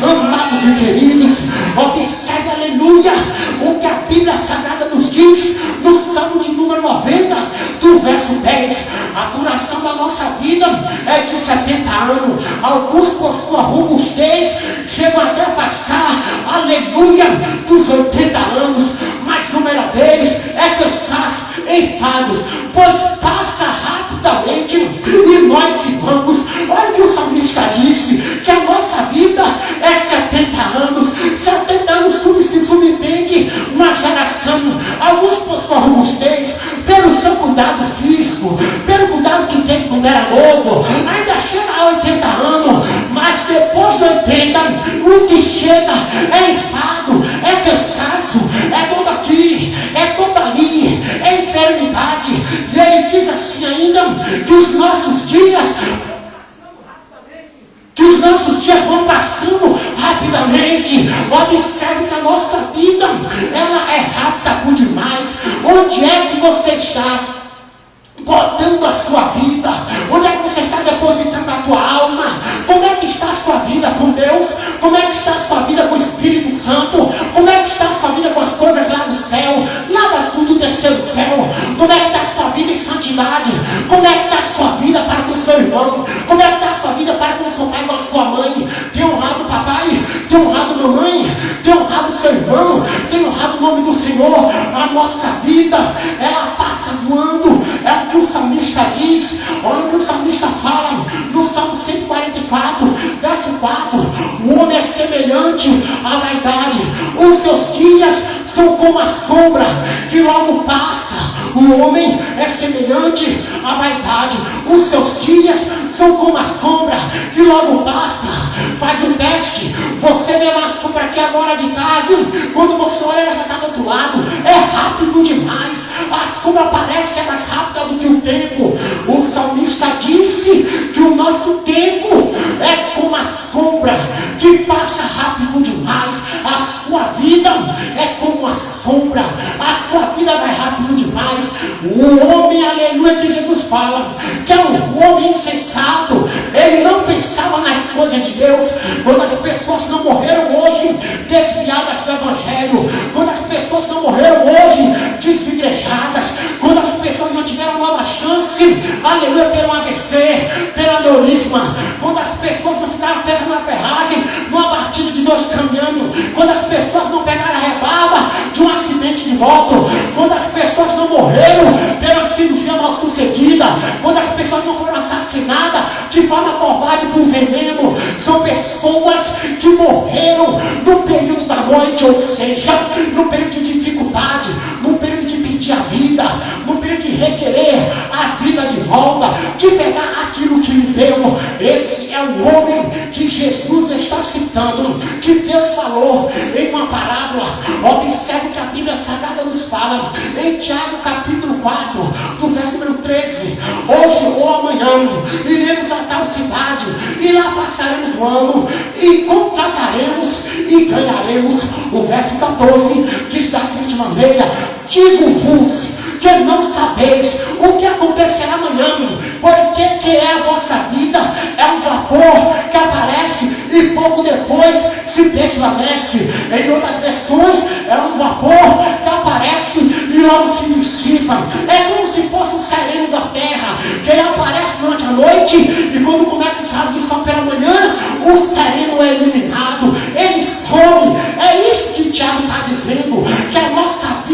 amados e queridos. Observe, aleluia, o que a Bíblia Sagrada nos diz no Salmo de número 90, do verso 10. A duração da nossa vida é de 70 anos. Alguns, por sua robustez, chegam até a passar, aleluia, dos 80 anos. Mas o melhor deles é cansaço, enfados, pois passa rapidamente e nós se vamos. Olha o que o salmista disse, que a nossa vida é 70 anos. 70 anos se subentende uma geração. Alguns por sua robustez, pelo seu cuidado físico, pelo cuidado que teve quando era novo, ainda chega a 80 anos, mas depois de 80, o que chega é enfado, é cansaço, é dor aqui, é dor ali, é enfermidade. E ele diz assim ainda, que os nossos dias vão passando rapidamente. Observe que a nossa vida, ela é rápida por demais. Onde é que você está botando a sua vida? Onde é que você está depositando a tua alma? Como é que está a sua vida com Deus? Como é que está a sua vida com o Espírito Santo? Como é que está a sua vida com as coisas lá do céu? Nada tudo descer do céu. Como é que está a sua vida em santidade? Como é que está a sua vida para com o seu irmão? Como é que está a sua vida para com o seu pai, com a sua mãe? Tem honrado o papai? Tem honrado a mamãe? Tem honrado o seu irmão? Tem honrado o nome do Senhor? A nossa vida, ela passa voando. É o que o salmista diz. Olha o que o salmista fala no Salmo 144, verso 4. O homem é semelhante à vaidade. Os seus dias são como a sombra que logo passa. O homem é semelhante à vaidade. Os seus dias são como a sombra que logo passa. Faz um teste. Você vê uma sombra aqui agora de tarde. Quando você olha, ela já está do outro lado. É rápido demais. A sombra parece que é mais rápida do que o tempo. O salmista disse que o nosso tempo é como a sombra que passa rápido demais. A sua vida é como a sombra. A sua vida vai rápido demais. O homem, aleluia, que Jesus fala, que é um homem insensato. Ele não pensava nas coisas de Deus. Quando as pessoas não morreram hoje desviadas do Evangelho, quando as pessoas não morreram hoje desigrejadas, quando as pessoas não tiveram nova chance, aleluia, pelo AVC, pelo aneurisma, quando as pessoas não ficaram presas na ferragem, numa batida de 2 caminhões, quando as pessoas não pegaram a rebarba de um acidente de moto, quando as pessoas não morreram pela cirurgia mal sucedida, quando as pessoas não foram assassinadas de forma covarde por veneno, são pessoas que morreram no período da noite, ou seja, no período de dificuldade, no período de pedir a vida, no período de requerer a vida de volta, de pegar aquilo que lhe deu. Esse é o homem que Jesus está citando, que Deus falou em uma parábola. Observe que a Bíblia Sagrada nos fala em Tiago capítulo 4, do verso número 13. Hoje ou amanhã iremos a tal cidade e lá passaremos o ano e contrataremos e ganharemos. O verso 14 diz da seguinte maneira: digo-vos que não sabeis o que acontecerá amanhã, porque que é a vossa vida é um vapor que aparece e pouco depois se desvanece. Em outras versões, é um vapor que aparece e logo se dissipa. É como se fosse um sereno da terra, que ele aparece durante a noite e quando começa o sábado de sol pela manhã, o sereno é eliminado, ele some.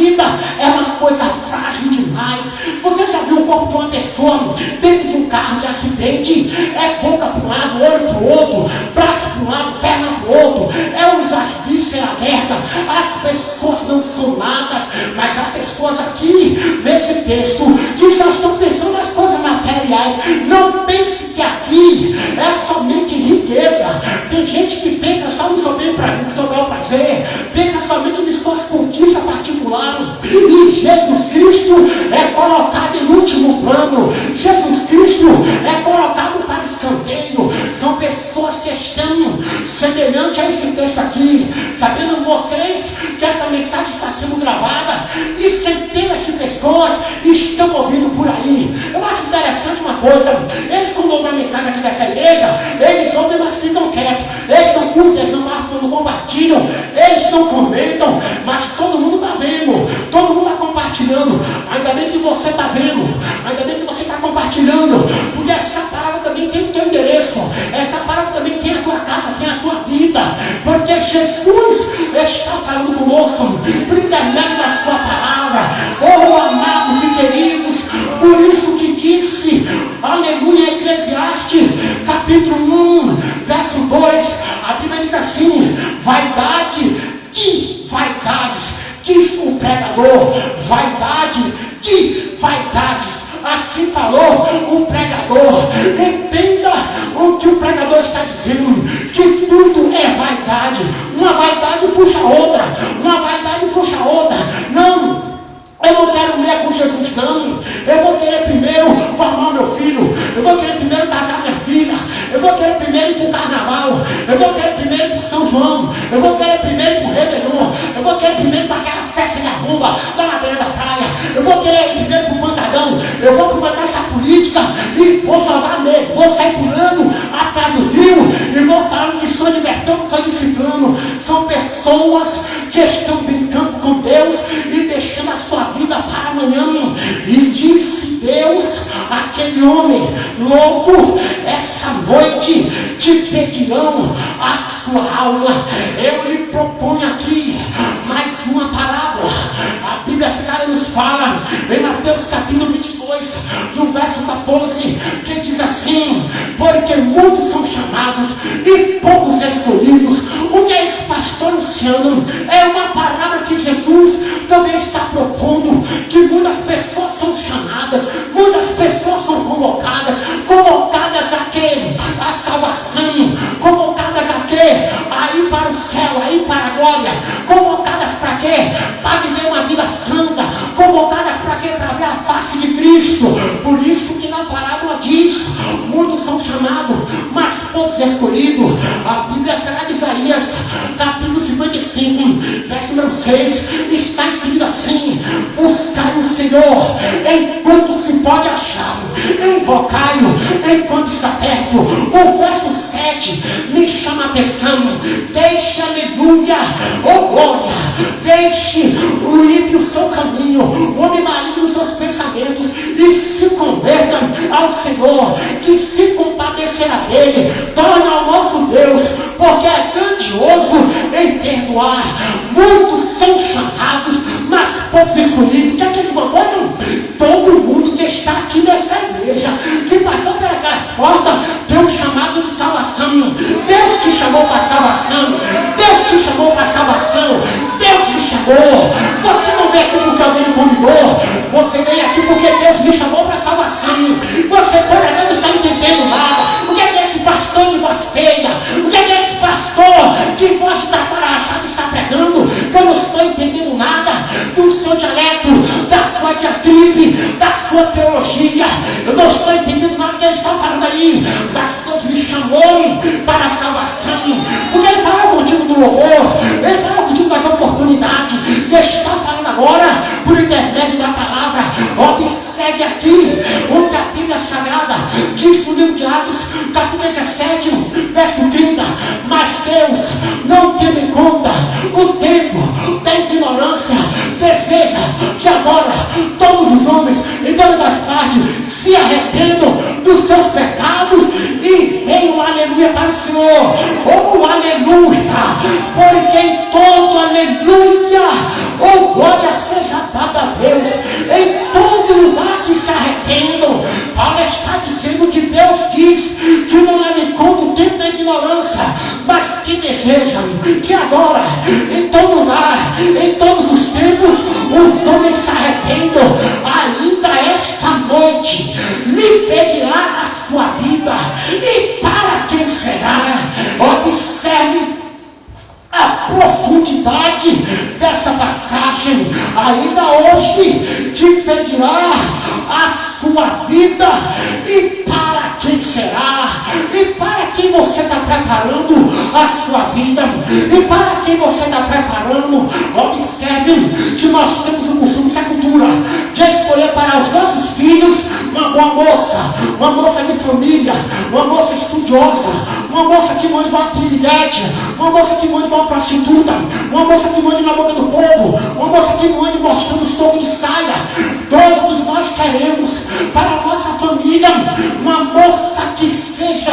vida é uma coisa frágil demais. Você já viu o corpo de uma pessoa dentro de um carro de acidente? É boca para um lado, olho para o outro, braço para um lado, perna para o outro, é as vísceras abertas. As pessoas não são nada, mas há pessoas aqui nesse texto que só estão pensando nas coisas materiais. Não pense que aqui é somente riqueza. Tem gente que pensa só no seu bel prazer, pensa somente em suas conquistas particulares, e Jesus Cristo é colocado em último plano. Jesus Cristo é colocado para escanteio. São pessoas que estão semelhante a esse texto aqui. Sabendo vocês que essa mensagem está sendo gravada e centenas de pessoas estão ouvindo por aí. Eu acho interessante uma coisa: eles, quando ouvem a mensagem aqui dessa igreja, eles ouvem, mas ficam quietos. Eles não curtem, eles não marcam, não compartilham, eles não comentam, mas todo mundo está vendo, todo mundo está compartilhando. Ainda bem que você está vendo, ainda bem que você está compartilhando, porque essa palavra também tem o teu endereço, essa palavra também tem a tua casa, tem a tua vida, porque Jesus está falando conosco por intermédio da sua palavra. Oh, amados e queridos, por isso que disse, aleluia, Eclesiastes capítulo 1, verso 2, a Bíblia diz assim: vaidade de vaidades, diz o pregador, vaidade de vaidades. Assim falou o pregador. Entenda o que o pregador está dizendo, que tudo é vaidade. Uma vaidade puxa outra, uma vaidade puxa outra. Não, eu não quero mulher com Jesus, não. Eu vou querer primeiro formar meu filho, eu vou querer primeiro casar minha filha, eu vou querer primeiro ir para o carnaval, eu vou querer primeiro ir para o São João, eu vou querer primeiro ir para o Réveillon, eu vou querer primeiro ir para aquela festa de arrumba lá na beira da praia, eu vou querer ir primeiro para o pancadão, eu vou para essa política e vou jogar mesmo, vou sair pulando atrás do trio e vou falando que sou de Bertão, que sou de Ciclano. São pessoas que estão brincando com Deus e deixando a sua vida para amanhã. E disse Deus àquele homem louco: essa noite te pedirão a sua alma. Eu lhe proponho aqui mais uma parábola. A Bíblia Sagrada nos fala em Mateus capítulo 22, no verso 14, que diz assim: porque muitos são chamados e poucos escolhidos. O que é isso, pastor Luciano? É uma palavra que Jesus também está propondo, que muitas pessoas são chamadas, muitas pessoas são convocadas. Convocadas a quê? A salvação. Convocadas a quê? A ir para o céu, a ir para a glória. Convocadas para quê? Para viver uma vida santa. Convocadas para quê? Para ver a face de Cristo. Por isso que na parábola diz: muitos são chamados, mas poucos escolhidos. A Bíblia Sagrada de Isaías, capítulo 55, verso número 6, está escrito assim: buscai o Senhor enquanto se pode achar, invocai-o enquanto está perto. O verso 7 me chama a atenção: deixe, aleluia, oh glória, deixe o ímpio o seu caminho, o homem maligno os seus pensamentos, e se converta ao Senhor, que se compadecerá dele. Torne ao nosso Deus, porque é grandioso em perdoar. Muitos são chamados, mas poucos escolhidos. Quer dizer uma coisa? Todo mundo que está aqui nessa igreja, que passou por aquelas portas, tem um chamado de salvação. Deus te chamou para salvação. Deus te chamou para salvação. Deus me chamou. Você não veio aqui porque alguém me convidou. Você veio aqui porque Deus me chamou para salvação. Você por acaso não está entendendo nada. O que é esse pastor de voz feia? O que é esse pastor de voz de tapara rachada está pregando? Que eu não estou entendendo nada do seu dialeto, da sua diatribe, da sua teologia. Eu não estou entendendo nada que ele está falando aí. Mas Deus me chamou para a salvação. Porque ele falou contigo no louvor, ele falou contigo nas oportunidades, e está falando agora por intermédio da palavra. Observe aqui o que a Bíblia Sagrada diz no livro de Atos, capítulo 17, verso 30. Mas Deus, não tendo em conta o tempo da ignorância, deseja que agora todos os homens em todas as partes se arrependam dos seus pecados e venham, aleluia, para o Senhor. Oh, aleluia! Porque em todo, aleluia, oh, glória seja deseja que agora, em todo lugar, em todos os tempos, os homens se arrependam. Ainda esta noite lhe pedirá a sua vida. E para quem será? Observe a profundidade dessa passagem. Ainda hoje te pedirá a sua vida. E para quem será? E para quem você está preparando a sua vida? E para quem você está preparando? Observe que nós temos o costume, essa cultura de escolher para os nossos filhos uma boa moça, uma moça de família, uma moça estudiosa, uma moça que mande uma piriguete, uma moça que mande uma prostituta, uma moça que mande na boca do povo, uma moça que mande mostrando os tocos de saia. Todos nós queremos para a nossa família uma moça que seja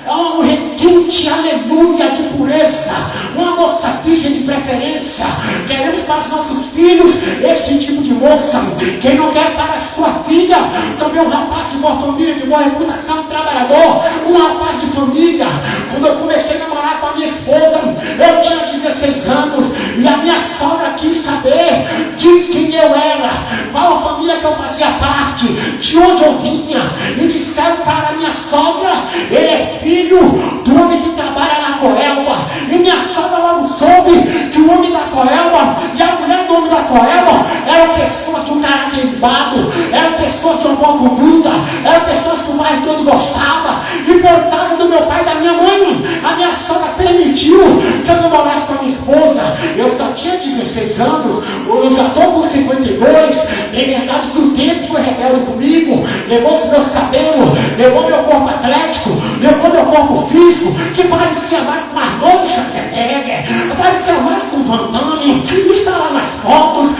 um requinte, aleluia, de pureza, uma moça virgem de preferência. Queremos para os nossos filhos esse tipo de moça. Quem não quer para a sua filha também um rapaz de boa família, de boa reputação, um trabalhador, um rapaz de família. Quando eu comecei a namorar com a minha esposa, eu tinha 16 anos e a minha sogra quis saber de quem eu era, qual a família que eu fazia parte, de onde eu vinha, e disseram para a minha sogra: ele é filho do homem que trabalha na Coelba. E minha sogra logo soube que o homem da Coelba e a mulher do homem da Coelba eram pessoas de um caráter elevado, eram pessoas de uma boa conduta, eram pessoas que o bairro todo gostava. E por causa do meu pai e da minha mãe, a minha sogra permitiu que eu namorasse com a minha esposa. Eu só tinha 16 anos, eu já estou com 52. É verdade que o tempo foi rebelde comigo, levou os meus cabelos, levou meu corpo atlético, levou meu corpo físico, que parecia mais com Arnold Schwarzenegger, parecia mais com Van Damme, está lá nas fotos.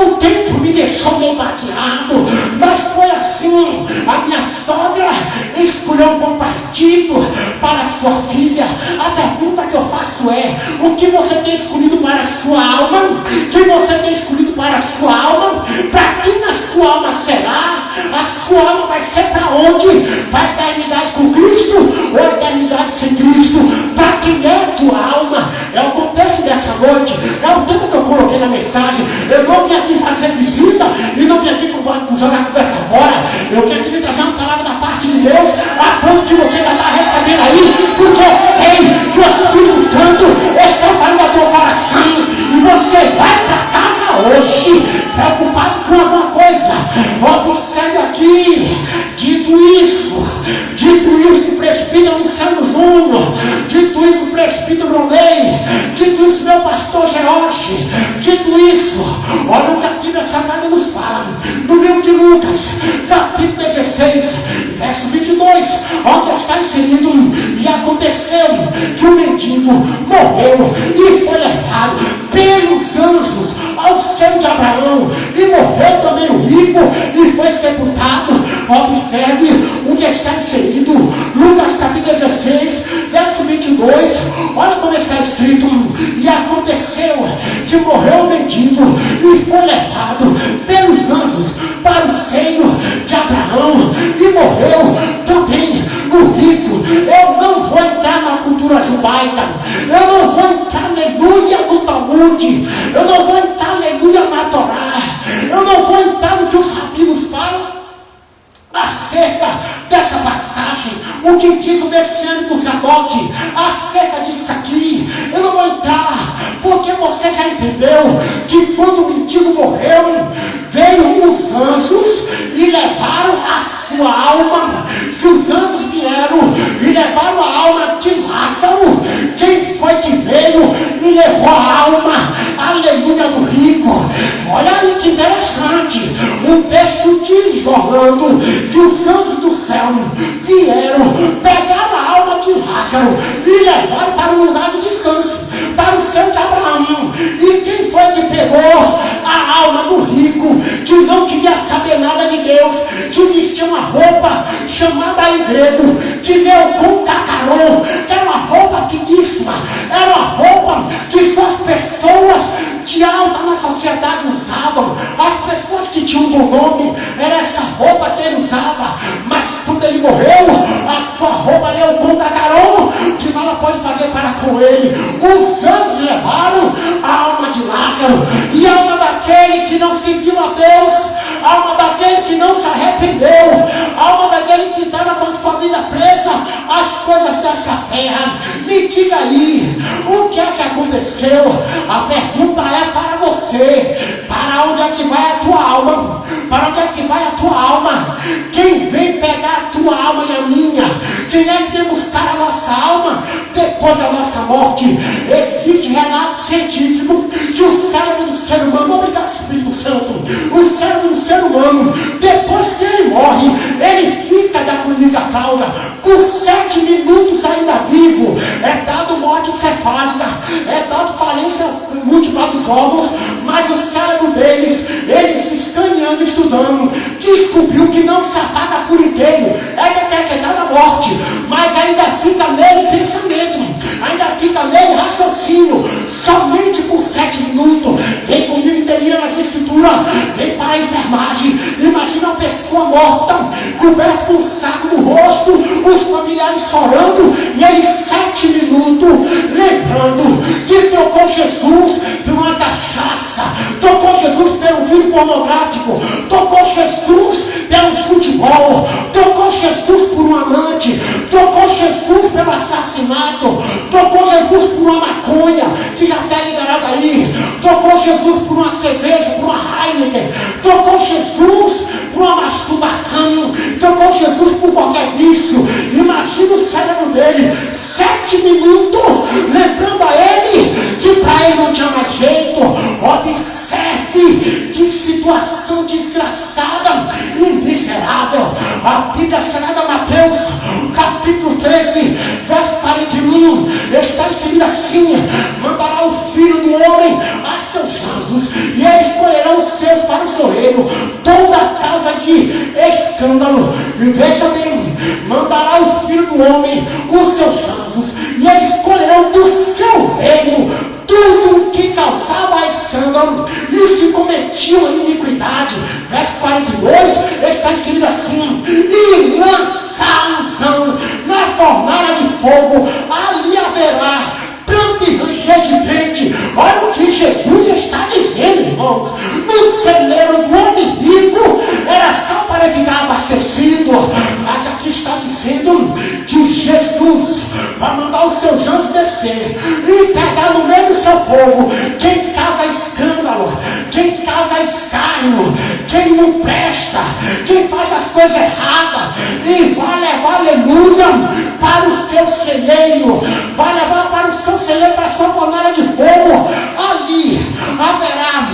O tempo me deixou meio baqueado, mas foi assim. A minha sogra escolheu um bom partido para a sua filha. A pergunta que eu faço é: o que você tem escolhido para a sua alma? O que você tem escolhido para a sua alma? Para quem a sua alma será? A sua alma vai ser para onde? Para a eternidade com Cristo ou a eternidade sem Cristo? Para quem é a tua alma? É o contexto dessa noite, é o tema que eu coloquei na mensagem. Eu não vim aqui fazer visita e não vim aqui jogar conversa fora. Eu vim aqui me trazer uma palavra da parte de Deus, a ponto que você já está recebendo aí, porque eu sei que o Espírito Santo está falando ao teu coração e você vai para casa hoje preocupado com alguma coisa. Observe aqui: dito isso, o presbítero Luciano Júnior, dito isso, o presbítero Ronei, dito isso, meu pastor George, dito isso, olha o que a Bíblia Sagrada nos fala no livro de Lucas, capítulo 16, verso 22, onde está inserido: e aconteceu que o mendigo morreu e foi levado pelos anjos ao seio de Abraão, e morreu também o rico e foi sepultado. Observe o que está inserido, Lucas capítulo 16, verso 22, olha como está escrito: e aconteceu que morreu o mendigo e foi levado pelos anjos para o seio de Abraão, e morreu também o rico. Eu não vou entrar na cultura judaica, eu não vou entrar, aleluia, no Talmud, eu não vou entrar, aleluia, na Torá, eu não vou entrar no que os rabinos falam acerca dessa passagem, o que diz o messiânico Zadok acerca disso aqui. Eu não vou entrar, porque você já entendeu que quando o mendigo morreu, veio os anjos e levaram a sua alma. Se os anjos vieram e levaram a alma de Lázaro, quem foi que veio e levou a alma, aleluia, do rico? Olha aí que interessante, o texto diz, Orlando, que os anjos do céu vieram, pegaram a alma de Lázaro e levaram para um lugar de descanso, para o seio de Abraão. E quem foi que pegou a alma do rico, que não queria saber nada de Deus, que vestia uma roupa chamada em grego de neoconcacaron, que era uma roupa finíssima, era uma roupa que só as pessoas de alta na sociedade usavam, as pessoas que tinham um bom nome, era essa roupa que ele usava. Mas quando ele morreu, a sua roupa neoconcacaron, que nada pode fazer para com com ele. Os anjos levaram a alma de Lázaro, e a alma daquele que não seguiu a Deus, a alma daquele que não se arrependeu, a alma daquele que estava com a sua vida presa às coisas dessa terra. Me diga aí, o que é que aconteceu? A pergunta é para você: para onde é que vai a tua alma? Para onde é que vai a tua alma? Quem vem pegar a tua alma e a minha? Quem é que vem buscar a nossa alma depois da nossa morte? Existe relato científico que o cérebro do ser humano, obrigado Espírito Santo, o cérebro do ser humano, depois que ele morre, ele fica de agonisa cauda por 7 minutos ainda vivo. É dado morte cefálica, é dado falência múltipla dos órgãos, mas o cérebro deles, eles escaneando, estudando, descobriu que não se apaga por inteiro, é detectada a morte, mas ainda fica nele pensamento, ainda fica nele raciocínio, somente por 7 minutos. Vem comigo, inteira nas escrituras, vem para a enfermagem. Imagina uma pessoa morta, coberta com um saco no rosto, os familiares chorando, e ele 7 minutos, lembrando que trocou Jesus por uma cachaça, trocou Jesus pelo vídeo pornográfico, trocou Jesus pelo futebol, trocou Jesus por um amante, trocou Jesus pelo assassinato, trocou Jesus por uma maconha que já está liberada aí, trocou Jesus por uma cerveja, por uma Heineken, trocou Jesus por uma masturbação, trocou Jesus por qualquer vício. Imagina o cérebro dele 7 minutos lembrando a ele que para ele não tinha mais jeito. Observe que situação desgraçada e miserável. A Bíblia Sagrada, Mateus capítulo 13 verso 41, está escrito assim: mandará o Filho do Homem a seus anjos, e eles escolherão os seus para o seu reino, toda causa de escândalo. E veja bem, mandará o Filho do Homem os seus anjos, e eles escolherão do seu reino tudo que causava escândalo e os que cometiam iniquidade. Verso 42 está escrito assim: e lançá-los na fornalha de fogo, ali haverá pranto e ranger de dente. Olha o que Jesus está dizendo, irmãos. No celeiro do homem rico era só para ficar abastecido, mas aqui está dizendo que Jesus vai mandar os seus anjos descer e pegar no meio do seu povo quem causa escândalo, quem causa escárnio, quem não presta, quem faz as coisas erradas, e vai levar, aleluia, para o seu celeiro, vai levar para o seu celeiro, para a sua fornalha de fogo. Ali haverá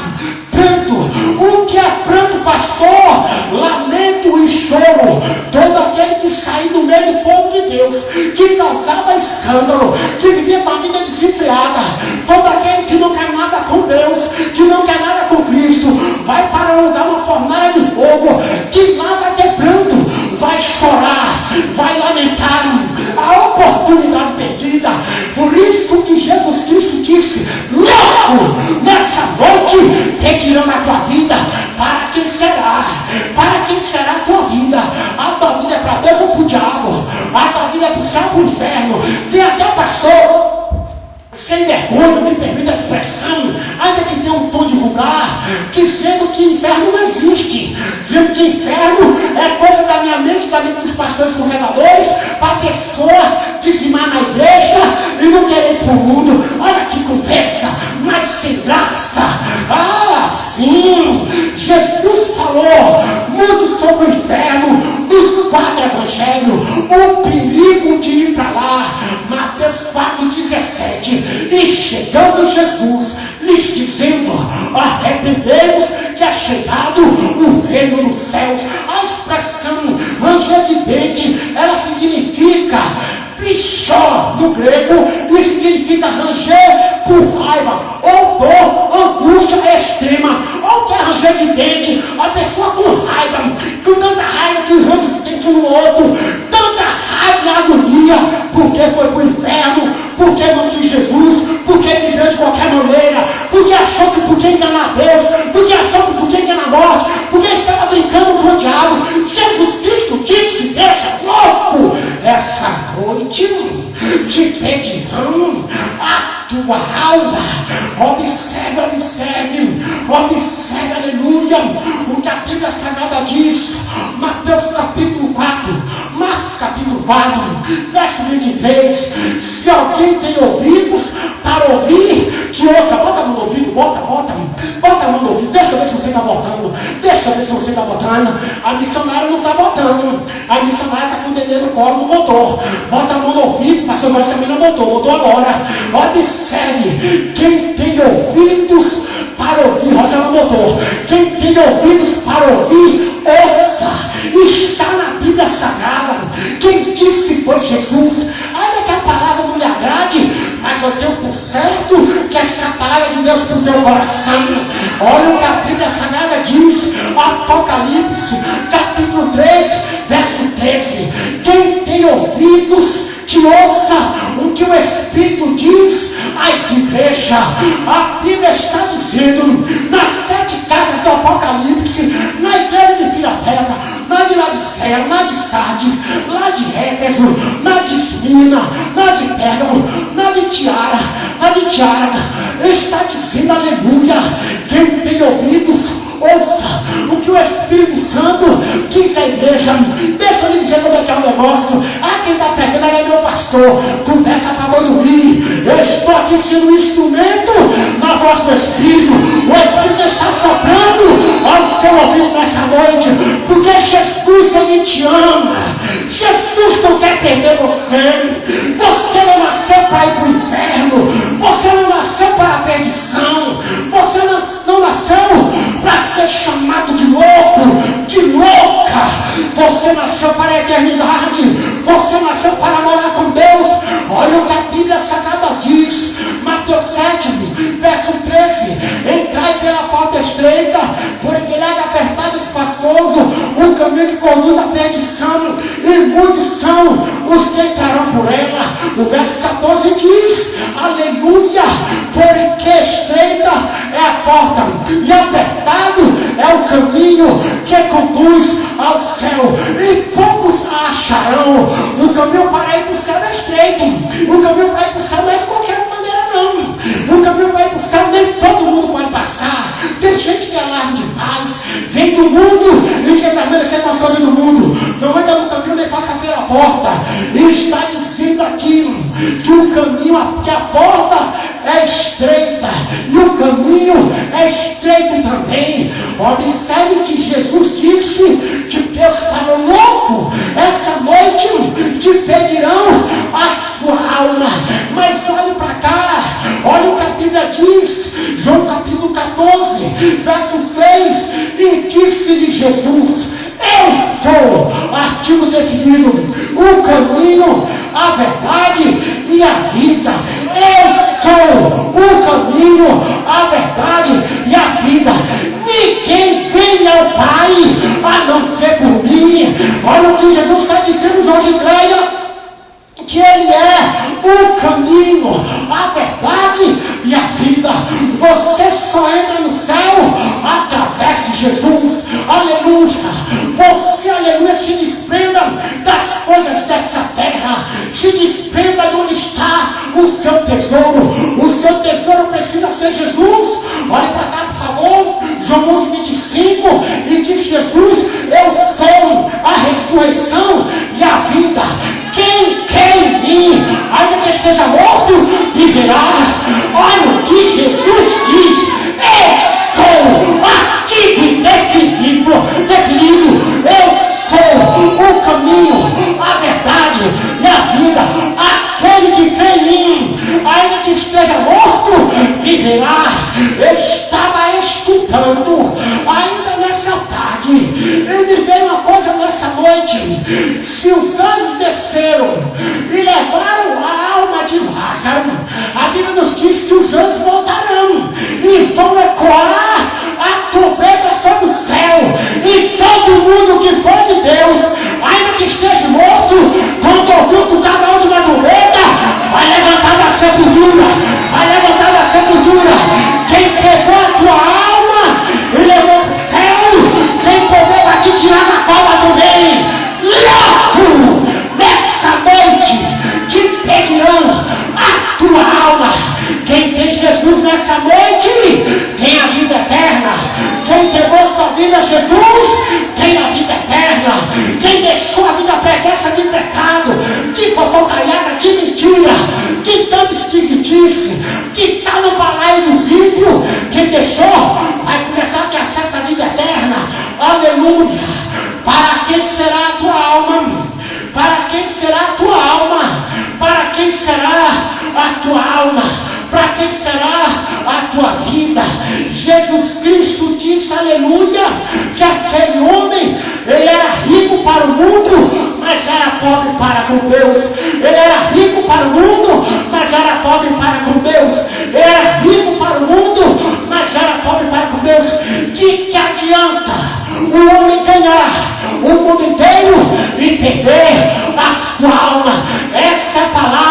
pranto. O que é pranto, pastor? Lamento e choro. Todo aquele que saiu do meio do povo de Deus, que causava escândalo, que vivia com a vida desenfreada, todo aquele que não quer nada com Deus, que não quer nada com Cristo, vai para um lugar, uma fornalha de fogo, que lá vai ter pranto, vai chorar, vai lamentar a oportunidade perdida. Por isso que Jesus Cristo disse: louco, nessa noite retirando a tua vida. Para quem será? Para quem será a tua vida? A tua vida é para Deus ou para o diabo? A tua vida é para o céu ou para o inferno? Tem até pastor sem vergonha, me permita a expressão, ainda que tenha um tom de vulgar, dizendo que inferno não existe, dizendo que inferno é coisa da minha mente, da mente dos pastores conservadores, para a pessoa dizimar na igreja e não querer ir para o mundo. Olha que conversa, mas sem graça. Ah, sim, Jesus falou muito sobre o inferno nos 4 evangelhos, o perigo de ir para lá. Mateus 4,17. E chegando Jesus, lhes dizendo: arrependei-vos, que é chegado o reino dos céus. A expressão ranger de dente, ela significa pichó no grego, e significa ranger por raiva ou dor, angústia extrema. Ou que é ranger de dente? A pessoa com raiva, com tanta raiva que range os dentes um no outro, tanta raiva e agonia, porque foi para o inferno, porque não quis Jesus, porque viveu de qualquer maneira, porque achou que podia enganar Deus, porque achou que podia enganar a morte, porque estava brincando com o diabo. Jesus Cristo disse: deixa louco, essa noite te pedirão Deixa eu ver se você está botando. Deixa eu ver se você está botando. A missionária não está botando. A missionária está com o dedinho no colo, não botou. Bota a mão no ouvido, pastor Jorge também não botou agora. Observe, quem tem ouvidos para ouvir, Rosa não botou. Quem tem ouvidos para ouvir, ouça. Está na Bíblia Sagrada. Quem disse foi Jesus. Ainda que a palavra não lhe agrade, mas eu tenho por certo que essa palavra de Deus para o teu coração. Olha o que a Bíblia Sagrada diz, Apocalipse, capítulo 3, verso 13. Quem tem ouvidos, que ouça o que o Espírito diz às igrejas. A Bíblia está dizendo, nas 7 casas do Apocalipse, na igreja de Filadélfia, na de Laodiceia, na de Sardes, lá de Éfeso, na de Esmirna, na de Pérgamo, na de Tiara, está dizendo, aleluia, quem tem ouvidos, ouça o que o Espírito Santo diz à igreja. Deixa eu lhe dizer como é que é o negócio. Quem está perdendo é meu pastor. Conversa para boi dormir. Eu estou aqui sendo um instrumento na voz do Espírito. O Espírito está soprando ao seu ouvido nessa noite, porque Jesus, ele te ama. Jesus não quer perder você. Você não nasceu para ir para o inferno. Você não nasceu para a perdição. Você não nasceu para ser chamado de louco, de louca. Você nasceu para a eternidade. Você nasceu para morar com Deus. Olha o que a Bíblia Sagrada diz, Mateus 7, verso 13. Entrai pela porta estreita, porque ele é apertado e espaçoso o caminho que conduz à perdição, e muitos são os que entrarão por ela. O verso 14 diz, aleluia, porque estreita é a porta e apertado é o caminho que conduz ao céu, e poucos acharão. O caminho para ir para o céu é estreito. O caminho para ir para o céu não é de qualquer maneira, não. O caminho para ir para o céu nem todo mundo pode passar. Tem gente que é largo demais, vem do mundo e quer permanecer com as coisas do mundo. Não entra no caminho nem passa pela porta. E está dizendo aqui que o caminho, que a porta é estreita e o caminho é estreito também. Observe que Jesus disse que Deus falou, louco, essa noite te pedirão a sua alma. Mas olhe para cá, olha o que a Bíblia diz, João capítulo 14, verso 6, e disse-lhe Jesus, eu sou, artigo definido, o caminho, a verdade e a vida. Eu sou o caminho, a verdade e a vida. Ninguém vem ao Pai a não ser por mim. Olha o que Jesus está dizendo, João Creia, que ele é o caminho, a verdade e a vida. Você só entra no céu através de Jesus. Aleluia. Você, aleluia, se desprenda das coisas dessa terra. Se desprenda de onde está o seu tesouro. O seu tesouro precisa ser Jesus. Olhe para cá, por favor. João 11, 25. E diz Jesus, eu sou a ressurreição e a vida. Quem quer em mim, ainda que esteja morto, viverá. Olha o que Jesus diz. Eu sou artigo indefinido. Eu sou o caminho, a verdade e a vida. Aquele que crê em mim, ainda que esteja morto, viverá. Eu estava estudando ainda nessa tarde, e me veio uma coisa nessa noite. Se os anjos desceram e levaram a alma de Lázaro, a Bíblia nos diz que os anjos voltarão e vão ecoar a trombeta sobre o céu, e todo mundo que for de Deus, ainda que esteja morto, quando ouviu tocar a última trombeta, vai levantar da sepultura. Vai levantar da sepultura. Quem pegou a tua alma e levou para o céu, tem poder para te tirar da cova também. Louco! Nessa noite te pedirão a tua alma. Quem tem Jesus nessa noite tem a vida eterna. Quem entregou sua vida a Jesus tem tem a vida eterna, quem deixou a vida preguiça de pecado, de fofocaiada, de mentira, de tanta esquisitice, que está no balaio dos ímpios, quem deixou, vai começar a ter acesso à vida eterna. Aleluia! Para quem será a tua alma? Para quem será a tua alma? Para quem será a tua alma? Para quem será a tua vida? Jesus Cristo disse, aleluia, que aquele homem, ele era rico para o mundo, mas era pobre para com Deus. Ele era rico para o mundo, mas era pobre para com Deus. Ele era rico para o mundo, mas era pobre para com Deus. De que adianta o homem ganhar o mundo inteiro e perder a sua alma? Essa é a palavra